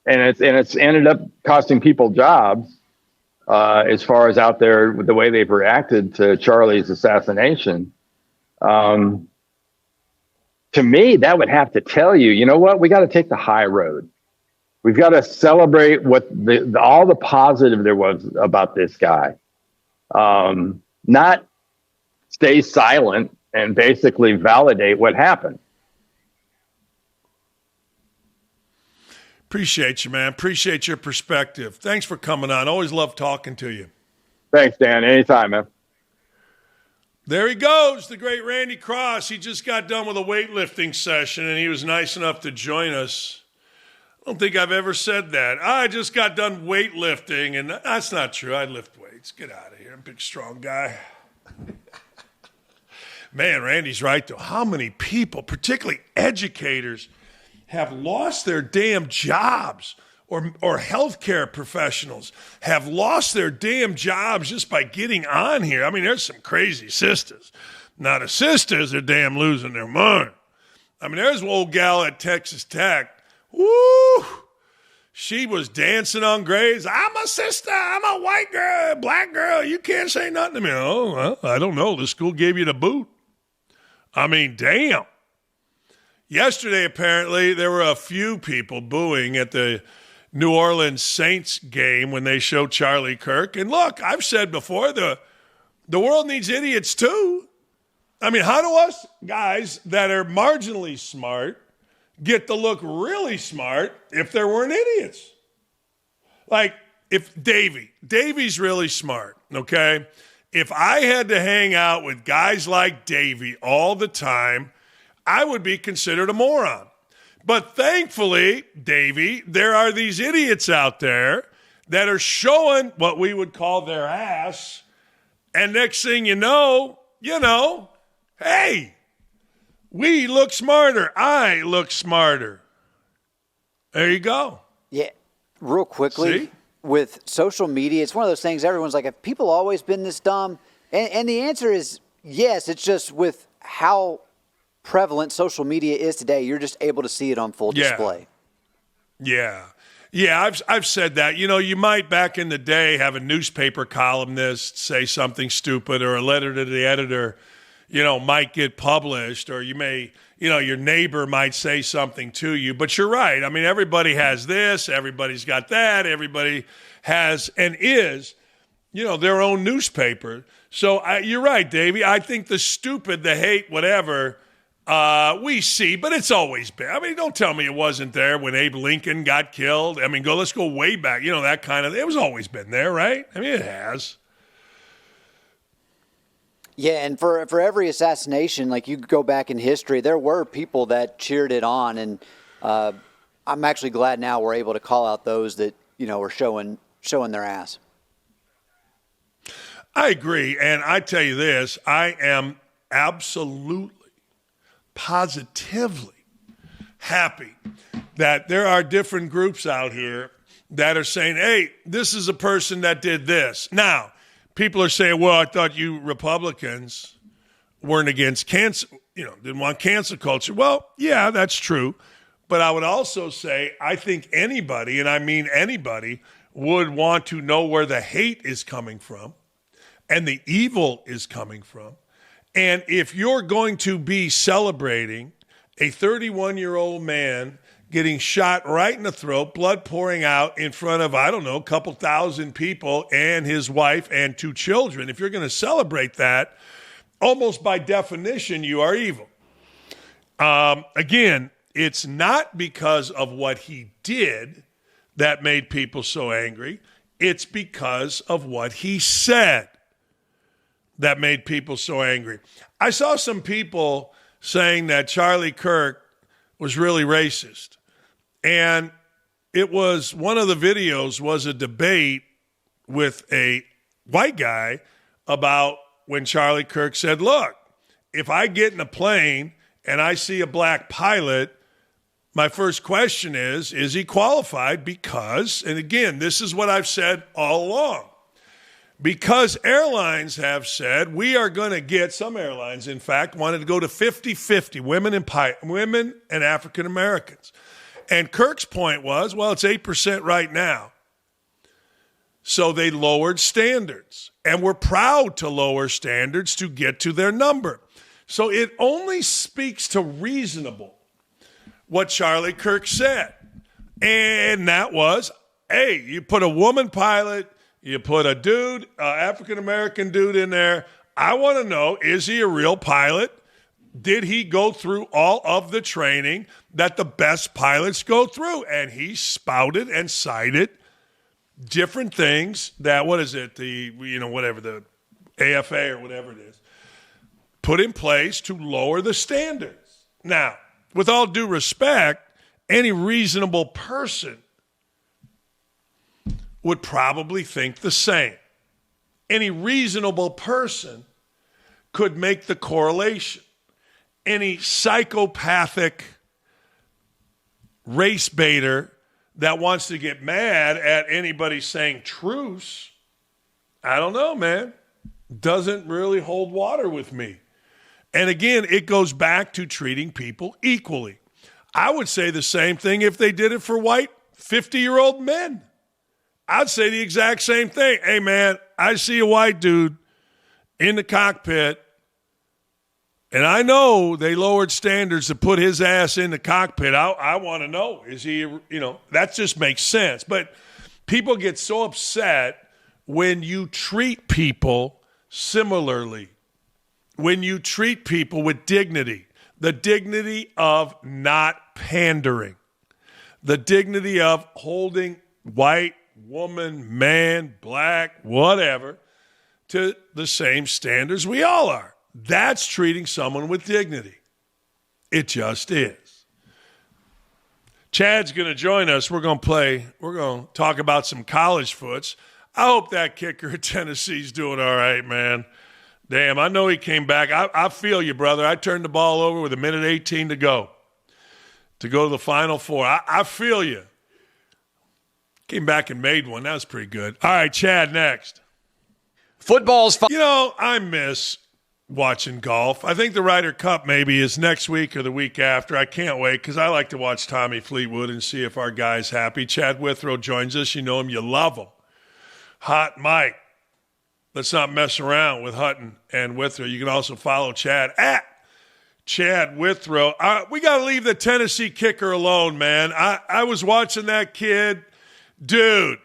and it's ended up costing people jobs as far as out there with the way they've reacted to Charlie's assassination. To me, that would have to tell you, you know what? We got to take the high road. We've got to celebrate what all the positive there was about this guy. Not stay silent and basically validate what happened. Appreciate you, man. Appreciate your perspective. Thanks for coming on. Always love talking to you. Thanks, Dan. Anytime, man. There he goes, the great Randy Cross. He just got done with a weightlifting session, and he was nice enough to join us. I don't think I've ever said that. I just got done weightlifting, and that's not true. I lift weights. Get out of here. I'm a big, strong guy. Man, Randy's right, though. How many people, particularly educators, have lost their damn jobs, or healthcare professionals have lost their damn jobs just by getting on here? There's some crazy sisters. Now, the sisters are damn losing their mind. There's an old gal at Texas Tech. Woo! She was dancing on graves. I'm a sister. I'm a white girl, black girl. You can't say nothing to me. Oh, well, I don't know. The school gave you the boot. Damn. Yesterday, apparently, there were a few people booing at the New Orleans Saints game when they showed Charlie Kirk. And look, I've said before, the world needs idiots too. How do us guys that are marginally smart get to look really smart if there weren't idiots? Like, if Davy's really smart, okay? If I had to hang out with guys like Davy all the time, I would be considered a moron. But thankfully, Davy, there are these idiots out there that are showing what we would call their ass. And next thing you know, hey, we look smarter. I look smarter. There you go. Yeah, real quickly. See? with social media, it's one of those things everyone's like, have people always been this dumb? And the answer is yes. It's just with how prevalent social media is today, you're just able to see it on full display. Yeah. Yeah, I've said that. You know, you might back in the day have a newspaper columnist say something stupid, or a letter to the editor, you know, might get published, or you may, you know, your neighbor might say something to you. But you're right. I mean, everybody has this, everybody's got that, everybody has and is, you know, their own newspaper. So you're right, Davey. I think the stupid, the hate, whatever, we see, but it's always been. I mean, don't tell me it wasn't there when Abe Lincoln got killed. I mean, let's go way back. You know, that kind of, it was always been there, right? I mean, it has. Yeah, and for every assassination, like you go back in history, there were people that cheered it on, and I'm actually glad now we're able to call out those that, you know, were showing their ass. I agree, and I tell you this, I am absolutely, positively happy that there are different groups out here that are saying, hey, this is a person that did this. Now, people are saying, well, I thought you Republicans weren't against cancel, you know, didn't want cancel culture. Well, yeah, that's true. But I would also say I think anybody, and I mean anybody, would want to know where the hate is coming from and the evil is coming from. And if you're going to be celebrating a 31-year-old man getting shot right in the throat, blood pouring out in front of, I don't know, a couple thousand people and his wife and 2 children, if you're going to celebrate that, almost by definition, you are evil. Again, it's not because of what he did that made people so angry. It's because of what he said that made people so angry. I saw some people saying that Charlie Kirk was really racist. And it was, one of the videos was a debate with a white guy about when Charlie Kirk said, look, if I get in a plane and I see a black pilot, my first question is he qualified? Because, and again, this is what I've said all along, because airlines have said we are going to get, some airlines, in fact, wanted to go to 50-50, women and African Americans. And Kirk's point was, well, it's 8% right now. So they lowered standards, and we're proud to lower standards to get to their number. So it only speaks to reasonable what Charlie Kirk said. And that was, hey, you put a woman pilot, you put a dude, African-American dude in there. I want to know, is he a real pilot? Did he go through all of the training that the best pilots go through? And he spouted and cited different things that, what is it, whatever, the AFA or whatever it is, put in place to lower the standards. Now, with all due respect, any reasonable person would probably think the same. Any reasonable person could make the correlation. Any psychopathic race baiter that wants to get mad at anybody saying truce, I don't know, man, doesn't really hold water with me. And again, it goes back to treating people equally. I would say the same thing if they did it for white 50-year-old men. I'd say the exact same thing. Hey, man, I see a white dude in the cockpit, and I know they lowered standards to put his ass in the cockpit. I want to know, is he, that just makes sense. But people get so upset when you treat people similarly, when you treat people with dignity, the dignity of not pandering, the dignity of holding white, woman, man, black, whatever, to the same standards we all are. That's treating someone with dignity. It just is. Chad's going to join us. We're going to talk about some college foots. I hope that kicker at Tennessee's doing all right, man. Damn, I know he came back. I feel you, brother. I turned the ball over with 1:18 to go to the Final Four. I feel you. Came back and made one. That was pretty good. All right, Chad, next. Football's fun. You know, I miss watching golf. I think the Ryder Cup maybe is next week or the week after. I can't wait because I like to watch Tommy Fleetwood and see if our guy's happy. Chad Withrow joins us. You know him. You love him. Hot Mike. Let's not mess around with Hutton and Withrow. You can also follow Chad at Chad Withrow. We got to leave the Tennessee kicker alone, man. I was watching that kid. Dude,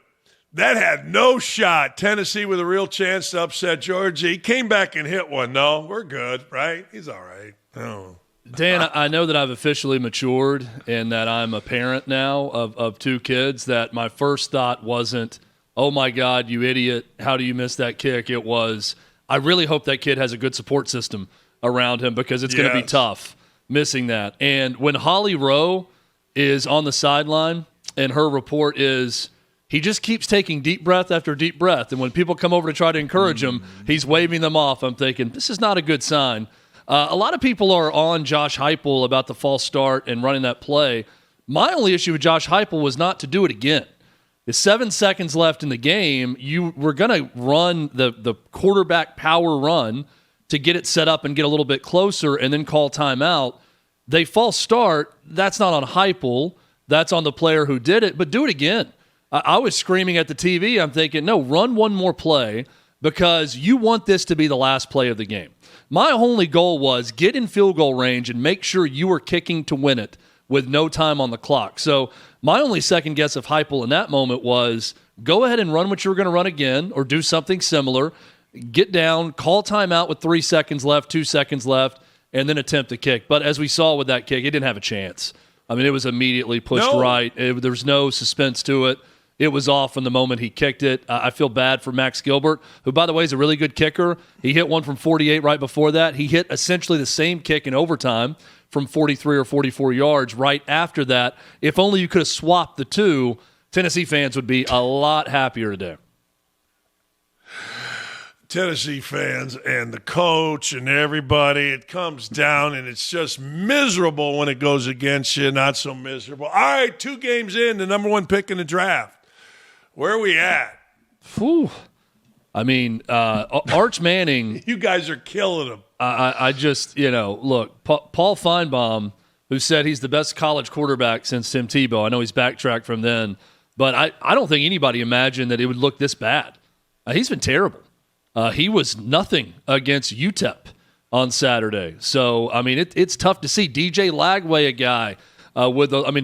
that had no shot. Tennessee with a real chance to upset Georgia. He came back and hit one. No, we're good, right? He's all right. Oh. Dan, I know that I've officially matured and that I'm a parent now of two kids, that my first thought wasn't, oh, my God, you idiot, how do you miss that kick? It was, I really hope that kid has a good support system around him because it's going to be tough missing that. And when Holly Rowe is on the sideline and her report is he just keeps taking deep breath after deep breath, and when people come over to try to encourage him, he's waving them off, I'm thinking, this is not a good sign. A lot of people are on Josh Heupel about the false start and running that play. My only issue with Josh Heupel was not to do it again. With 7 seconds left in the game, you were going to run the quarterback power run to get it set up and get a little bit closer and then call timeout. They false start. That's not on Heupel. That's on the player who did it, but do it again. I was screaming at the TV. I'm thinking, no, run one more play because you want this to be the last play of the game. My only goal was get in field goal range and make sure you were kicking to win it with no time on the clock. So my only second guess of Heupel in that moment was go ahead and run what you were going to run again or do something similar. Get down, call timeout with 3 seconds left, 2 seconds left, and then attempt to kick. But as we saw with that kick, it didn't have a chance. I mean, it was immediately pushed right. There was no suspense to it. It was off from the moment he kicked it. I feel bad for Max Gilbert, who, by the way, is a really good kicker. He hit one from 48 right before that. He hit essentially the same kick in overtime from 43 or 44 yards right after that. If only you could have swapped the two, Tennessee fans would be a lot happier today. Tennessee fans and the coach and everybody, it comes down and it's just miserable when it goes against you, not so miserable. All right, 2 games in, the number 1 pick in the draft. Where are we at? Whew. I mean, Arch Manning. You guys are killing him. I just, look, Paul Feinbaum, who said he's the best college quarterback since Tim Tebow. I know he's backtracked from then, but I don't think anybody imagined that it would look this bad. He's been terrible. He was nothing against UTEP on Saturday. So, I mean, it's tough to see. DJ Lagway, a guy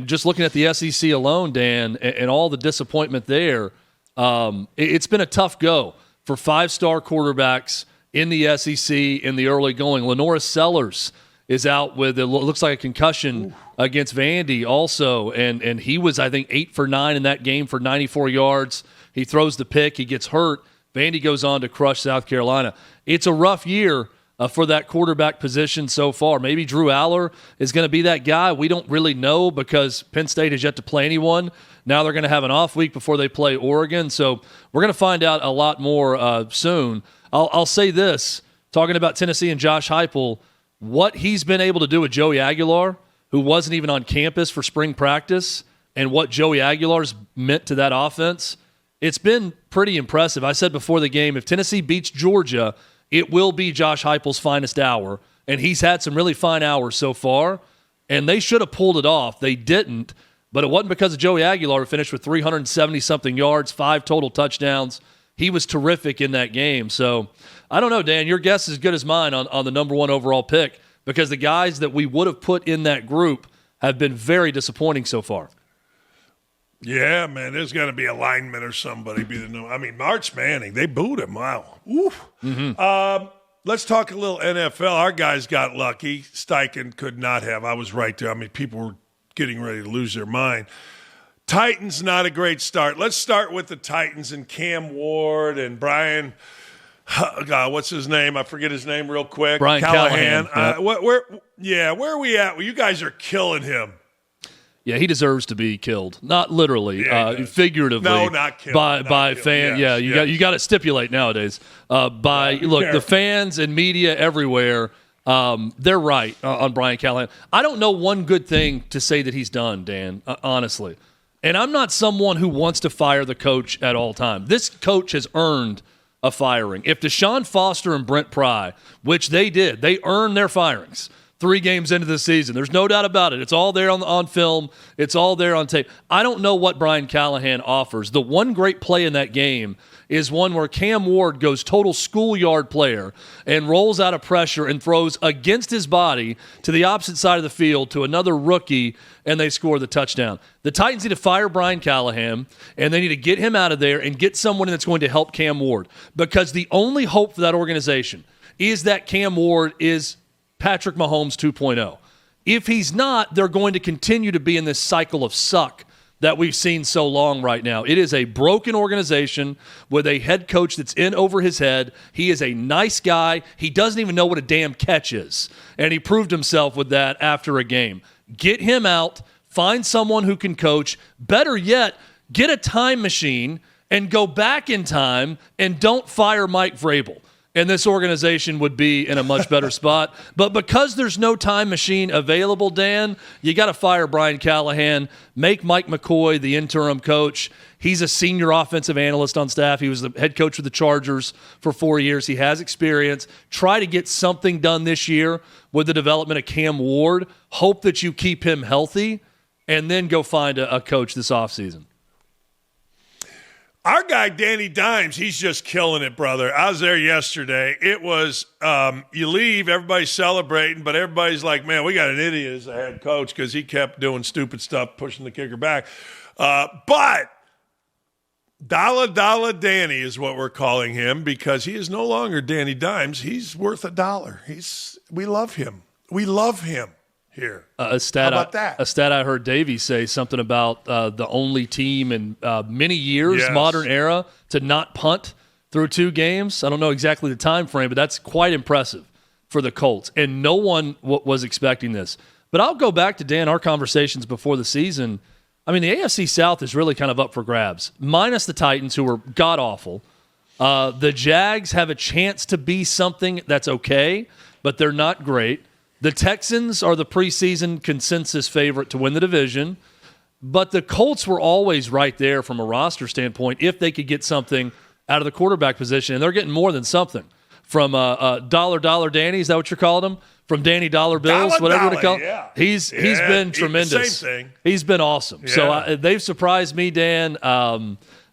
just looking at the SEC alone, Dan, and all the disappointment there, it's been a tough go for 5-star quarterbacks in the SEC in the early going. Lenoris Sellers is out with, it looks like a concussion against Vandy also, and he was, I think, 8 for 9 in that game for 94 yards. He throws the pick. He gets hurt. Vandy goes on to crush South Carolina. It's a rough year for that quarterback position so far. Maybe Drew Aller is going to be that guy. We don't really know because Penn State has yet to play anyone. Now they're going to have an off week before they play Oregon. So we're going to find out a lot more soon. I'll say this, talking about Tennessee and Josh Heupel, what he's been able to do with Joey Aguilar, who wasn't even on campus for spring practice, and what Joey Aguilar's meant to that offense, it's been pretty impressive. I said before the game, if Tennessee beats Georgia, it will be Josh Heupel's finest hour, and he's had some really fine hours so far, and they should have pulled it off. They didn't, but it wasn't because of Joey Aguilar, who finished with 370-something yards, 5 total touchdowns. He was terrific in that game. So I don't know, Dan, your guess is as good as mine on the number 1 overall pick because the guys that we would have put in that group have been very disappointing so far. Yeah, man, there's got to be a lineman or somebody be the new. I mean, Arch Manning, they booed him. Wow. Oof. Mm-hmm. Let's talk a little NFL. Our guys got lucky. Steichen could not have. I was right there. I mean, people were getting ready to lose their mind. Titans, not a great start. Let's start with the Titans and Cam Ward and Brian. God, what's his name? I forget his name real quick. Brian Callahan. Where are we at? Well, you guys are killing him. Yeah, he deserves to be killed. Not literally, figuratively. No, not killed. By fans. Yes, you got to stipulate nowadays. The fans and media everywhere, they're right on Brian Callahan. I don't know one good thing to say that he's done, Dan, honestly. And I'm not someone who wants to fire the coach at all time. This coach has earned a firing. If Deshaun Foster and Brent Pry, which they did, they earned their firings 3 games into the season. There's no doubt about it. It's all there on film. It's all there on tape. I don't know what Brian Callahan offers. The one great play in that game is one where Cam Ward goes total schoolyard player and rolls out of pressure and throws against his body to the opposite side of the field to another rookie, and they score the touchdown. The Titans need to fire Brian Callahan, and they need to get him out of there and get someone that's going to help Cam Ward, because the only hope for that organization is that Cam Ward is Patrick Mahomes 2.0. If he's not, they're going to continue to be in this cycle of suck that we've seen so long right now. It is a broken organization with a head coach that's in over his head. He is a nice guy. He doesn't even know what a damn catch is, and he proved himself with that after a game. Get him out. Find someone who can coach. Better yet, get a time machine and go back in time and don't fire Mike Vrabel. And this organization would be in a much better spot. But because there's no time machine available, Dan, you got to fire Brian Callahan, make Mike McCoy the interim coach. He's a senior offensive analyst on staff. He was the head coach of the Chargers for 4 years. He has experience. Try to get something done this year with the development of Cam Ward. Hope that you keep him healthy, and then go find a coach this offseason. Our guy, Danny Dimes, he's just killing it, brother. I was there yesterday. It was, you leave, everybody's celebrating, but everybody's like, man, we got an idiot as a head coach because he kept doing stupid stuff, pushing the kicker back. But Dollar Danny is what we're calling him, because he is no longer Danny Dimes. He's worth $1. We love him. We love him here. A stat, How about that? A stat I heard Davey say something about the only team in many years, Yes. modern era, to not punt through 2 games. I don't know exactly the time frame, but that's quite impressive for the Colts. And no one was expecting this. But I'll go back to, Dan, our conversations before the season. I mean, the AFC South is really kind of up for grabs, minus the Titans, who are god-awful. The Jags have a chance to be something that's okay, but they're not great. The Texans are the preseason consensus favorite to win the division, but the Colts were always right there from a roster standpoint if they could get something out of the quarterback position, and they're getting more than something from Dollar Danny. Is that what you're calling him? From Danny Dollar Bills, whatever you call him. Yeah. He's been tremendous. Same thing. He's been awesome. Yeah. So they've surprised me, Dan.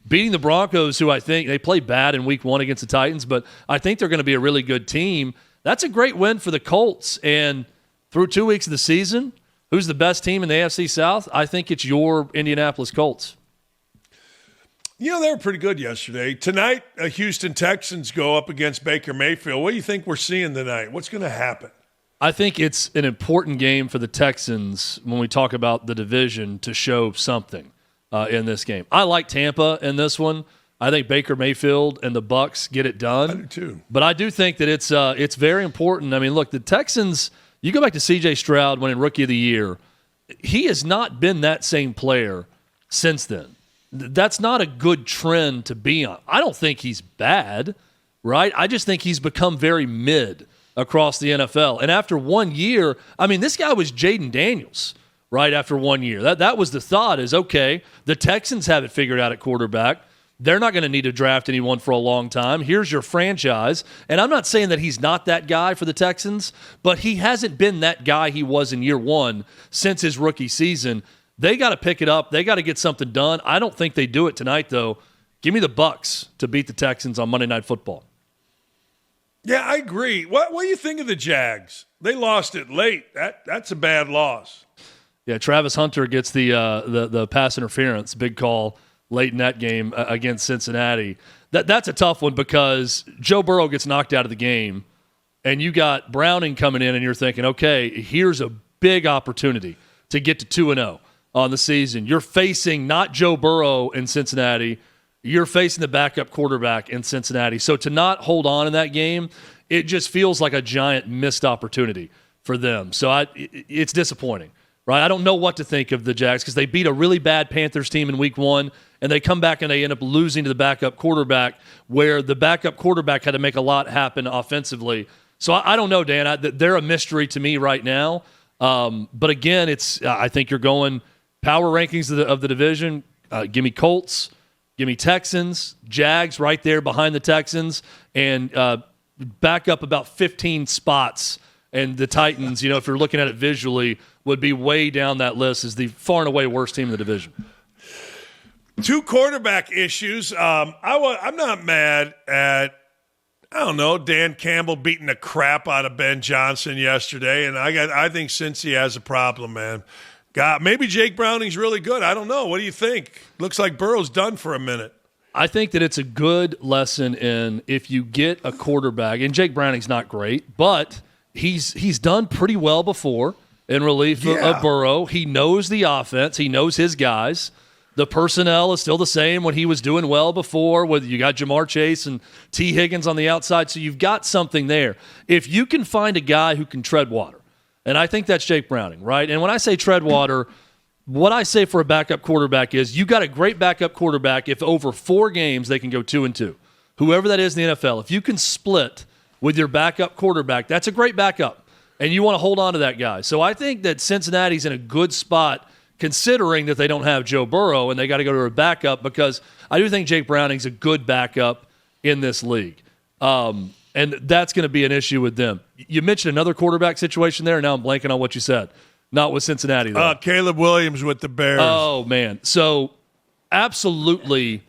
Beating the Broncos, who I think they played bad in Week 1 against the Titans, but I think they're going to be a really good team. That's a great win for the Colts. And through 2 weeks of the season, who's the best team in the AFC South? I think it's your Indianapolis Colts. You know, they were pretty good yesterday. Tonight, Houston Texans go up against Baker Mayfield. What do you think we're seeing tonight? What's going to happen? I think it's an important game for the Texans when we talk about the division to show something in this game. I like Tampa in this one. I think Baker Mayfield and the Bucs get it done. I do too. But I do think that it's very important. I mean, look, the Texans, you go back to C.J. Stroud winning Rookie of the Year, he has not been that same player since then. That's not a good trend to be on. I don't think he's bad, right? I just think he's become very mid across the NFL. And after 1 year, I mean, this guy was Jaden Daniels, right, after 1 year. That was the thought is, okay, the Texans have it figured out at quarterback. They're not going to need to draft anyone for a long time. Here's your franchise. And I'm not saying that he's not that guy for the Texans, but he hasn't been that guy he was in year 1 since his rookie season. They got to pick it up. They got to get something done. I don't think they do it tonight, though. Give me the Bucs to beat the Texans on Monday Night Football. Yeah, I agree. What do you think of the Jags? They lost it late. That's a bad loss. Yeah, Travis Hunter gets the pass interference, big call late in that game against Cincinnati. That's a tough one because Joe Burrow gets knocked out of the game, and you got Browning coming in, and you're thinking, okay, here's a big opportunity to get to 2-0 on the season. You're facing not Joe Burrow in Cincinnati. You're facing the backup quarterback in Cincinnati. So to not hold on in that game, it just feels like a giant missed opportunity for them. So it's disappointing, right? I don't know what to think of the Jags because they beat a really bad Panthers team in Week 1, and they come back and they end up losing to the backup quarterback where the backup quarterback had to make a lot happen offensively. So I don't know, Dan. They're a mystery to me right now. But again, I think you're going power rankings of the division, give me Colts, give me Texans, Jags right there behind the Texans, and back up about 15 spots. And the Titans, if you're looking at it visually, would be way down that list as the far and away worst team in the division. 2 quarterback issues. I'm not mad at, Dan Campbell beating the crap out of Ben Johnson yesterday, and I think Cincy has a problem, man. God, maybe Jake Browning's really good. I don't know. What do you think? Looks like Burrow's done for a minute. I think that it's a good lesson in if you get a quarterback, and Jake Browning's not great, but he's done pretty well before in relief of Burrow. He knows the offense. He knows his guys. The personnel is still the same when he was doing well before. With you got Jamar Chase and T. Higgins on the outside, so you've got something there. If you can find a guy who can tread water, and I think that's Jake Browning, right? And when I say tread water, what I say for a backup quarterback is you got a great backup quarterback if over 4 games they can go 2-2. Whoever that is in the NFL, if you can split with your backup quarterback, that's a great backup, and you want to hold on to that guy. So I think that Cincinnati's in a good spot considering that they don't have Joe Burrow and they got to go to a backup, because I do think Jake Browning's a good backup in this league. And that's going to be an issue with them. You mentioned another quarterback situation there, and now I'm blanking on what you said. Not with Cincinnati, though. Caleb Williams with the Bears. Oh, man. So absolutely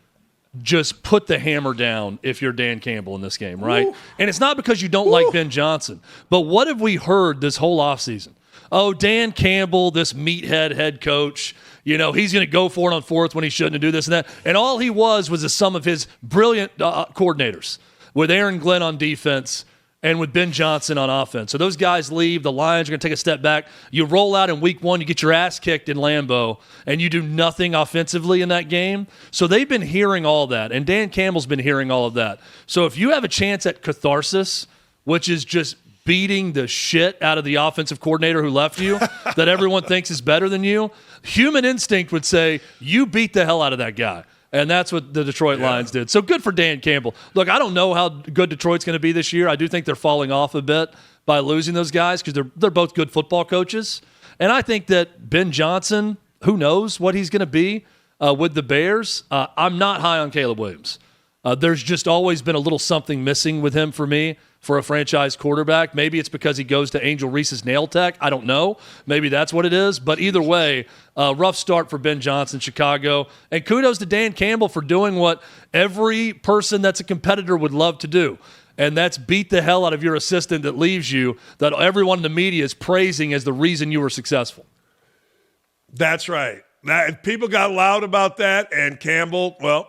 just put the hammer down if you're Dan Campbell in this game, right? Ooh. And it's not because you don't like Ben Johnson, but what have we heard this whole offseason? Oh, Dan Campbell, this meathead head coach, he's going to go for it on 4th when he shouldn't, and do this and that. And all he was the sum of his brilliant coordinators with Aaron Glenn on defense and with Ben Johnson on offense. So those guys leave. The Lions are going to take a step back. You roll out in week 1, you get your ass kicked in Lambeau, and you do nothing offensively in that game. So they've been hearing all that, and Dan Campbell's been hearing all of that. So if you have a chance at catharsis, which is just beating the shit out of the offensive coordinator who left you, that everyone thinks is better than you, human instinct would say, you beat the hell out of that guy. And that's what the Detroit Lions did. So good for Dan Campbell. Look, I don't know how good Detroit's going to be this year. I do think they're falling off a bit by losing those guys because they're both good football coaches. And I think that Ben Johnson, who knows what he's going to be with the Bears. I'm not high on Caleb Williams. There's just always been a little something missing with him for me for a franchise quarterback. Maybe it's because he goes to Angel Reese's Nail Tech. I don't know. Maybe that's what it is. But either way, rough start for Ben Johnson, Chicago. And kudos to Dan Campbell for doing what every person that's a competitor would love to do. And that's beat the hell out of your assistant that leaves you, that everyone in the media is praising as the reason you were successful. That's right. People got loud about that, and Campbell, well,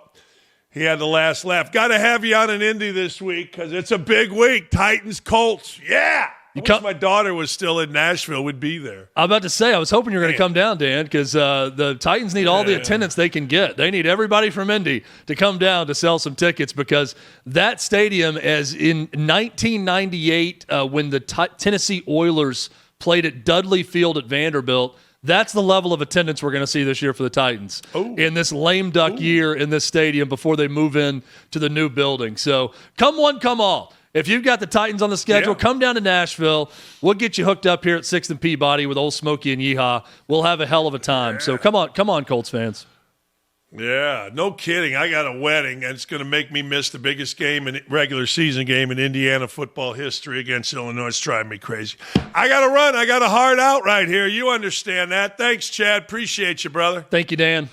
he had the last laugh. Got to have you on an Indy this week because it's a big week. Titans, Colts. Yeah. I wish my daughter was still in Nashville, would be there. I'm about to say, I was hoping you were going to come down, Dan, because the Titans need all the attendance they can get. They need everybody from Indy to come down to sell some tickets, because that stadium, as in 1998 when the Tennessee Oilers played at Dudley Field at Vanderbilt, that's the level of attendance we're going to see this year for the Titans in this lame duck year in this stadium before they move in to the new building. So come one, come all. If you've got the Titans on the schedule, come down to Nashville. We'll get you hooked up here at 6th and Peabody with Old Smokey and Yeehaw. We'll have a hell of a time. So come on, Colts fans. Yeah, no kidding. I got a wedding, and it's going to make me miss the biggest game in regular season game in Indiana football history against Illinois. It's driving me crazy. I got to run. I got a hard out right here. You understand that. Thanks, Chad. Appreciate you, brother. Thank you, Dan.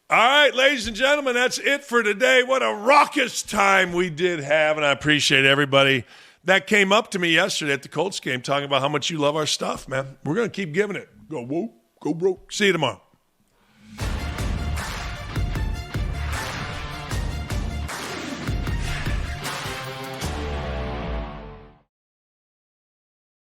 All right, ladies and gentlemen, that's it for today. What a raucous time we did have, and I appreciate everybody that came up to me yesterday at the Colts game talking about how much you love our stuff, man. We're going to keep giving it. Go, whoa, go, bro. See you tomorrow.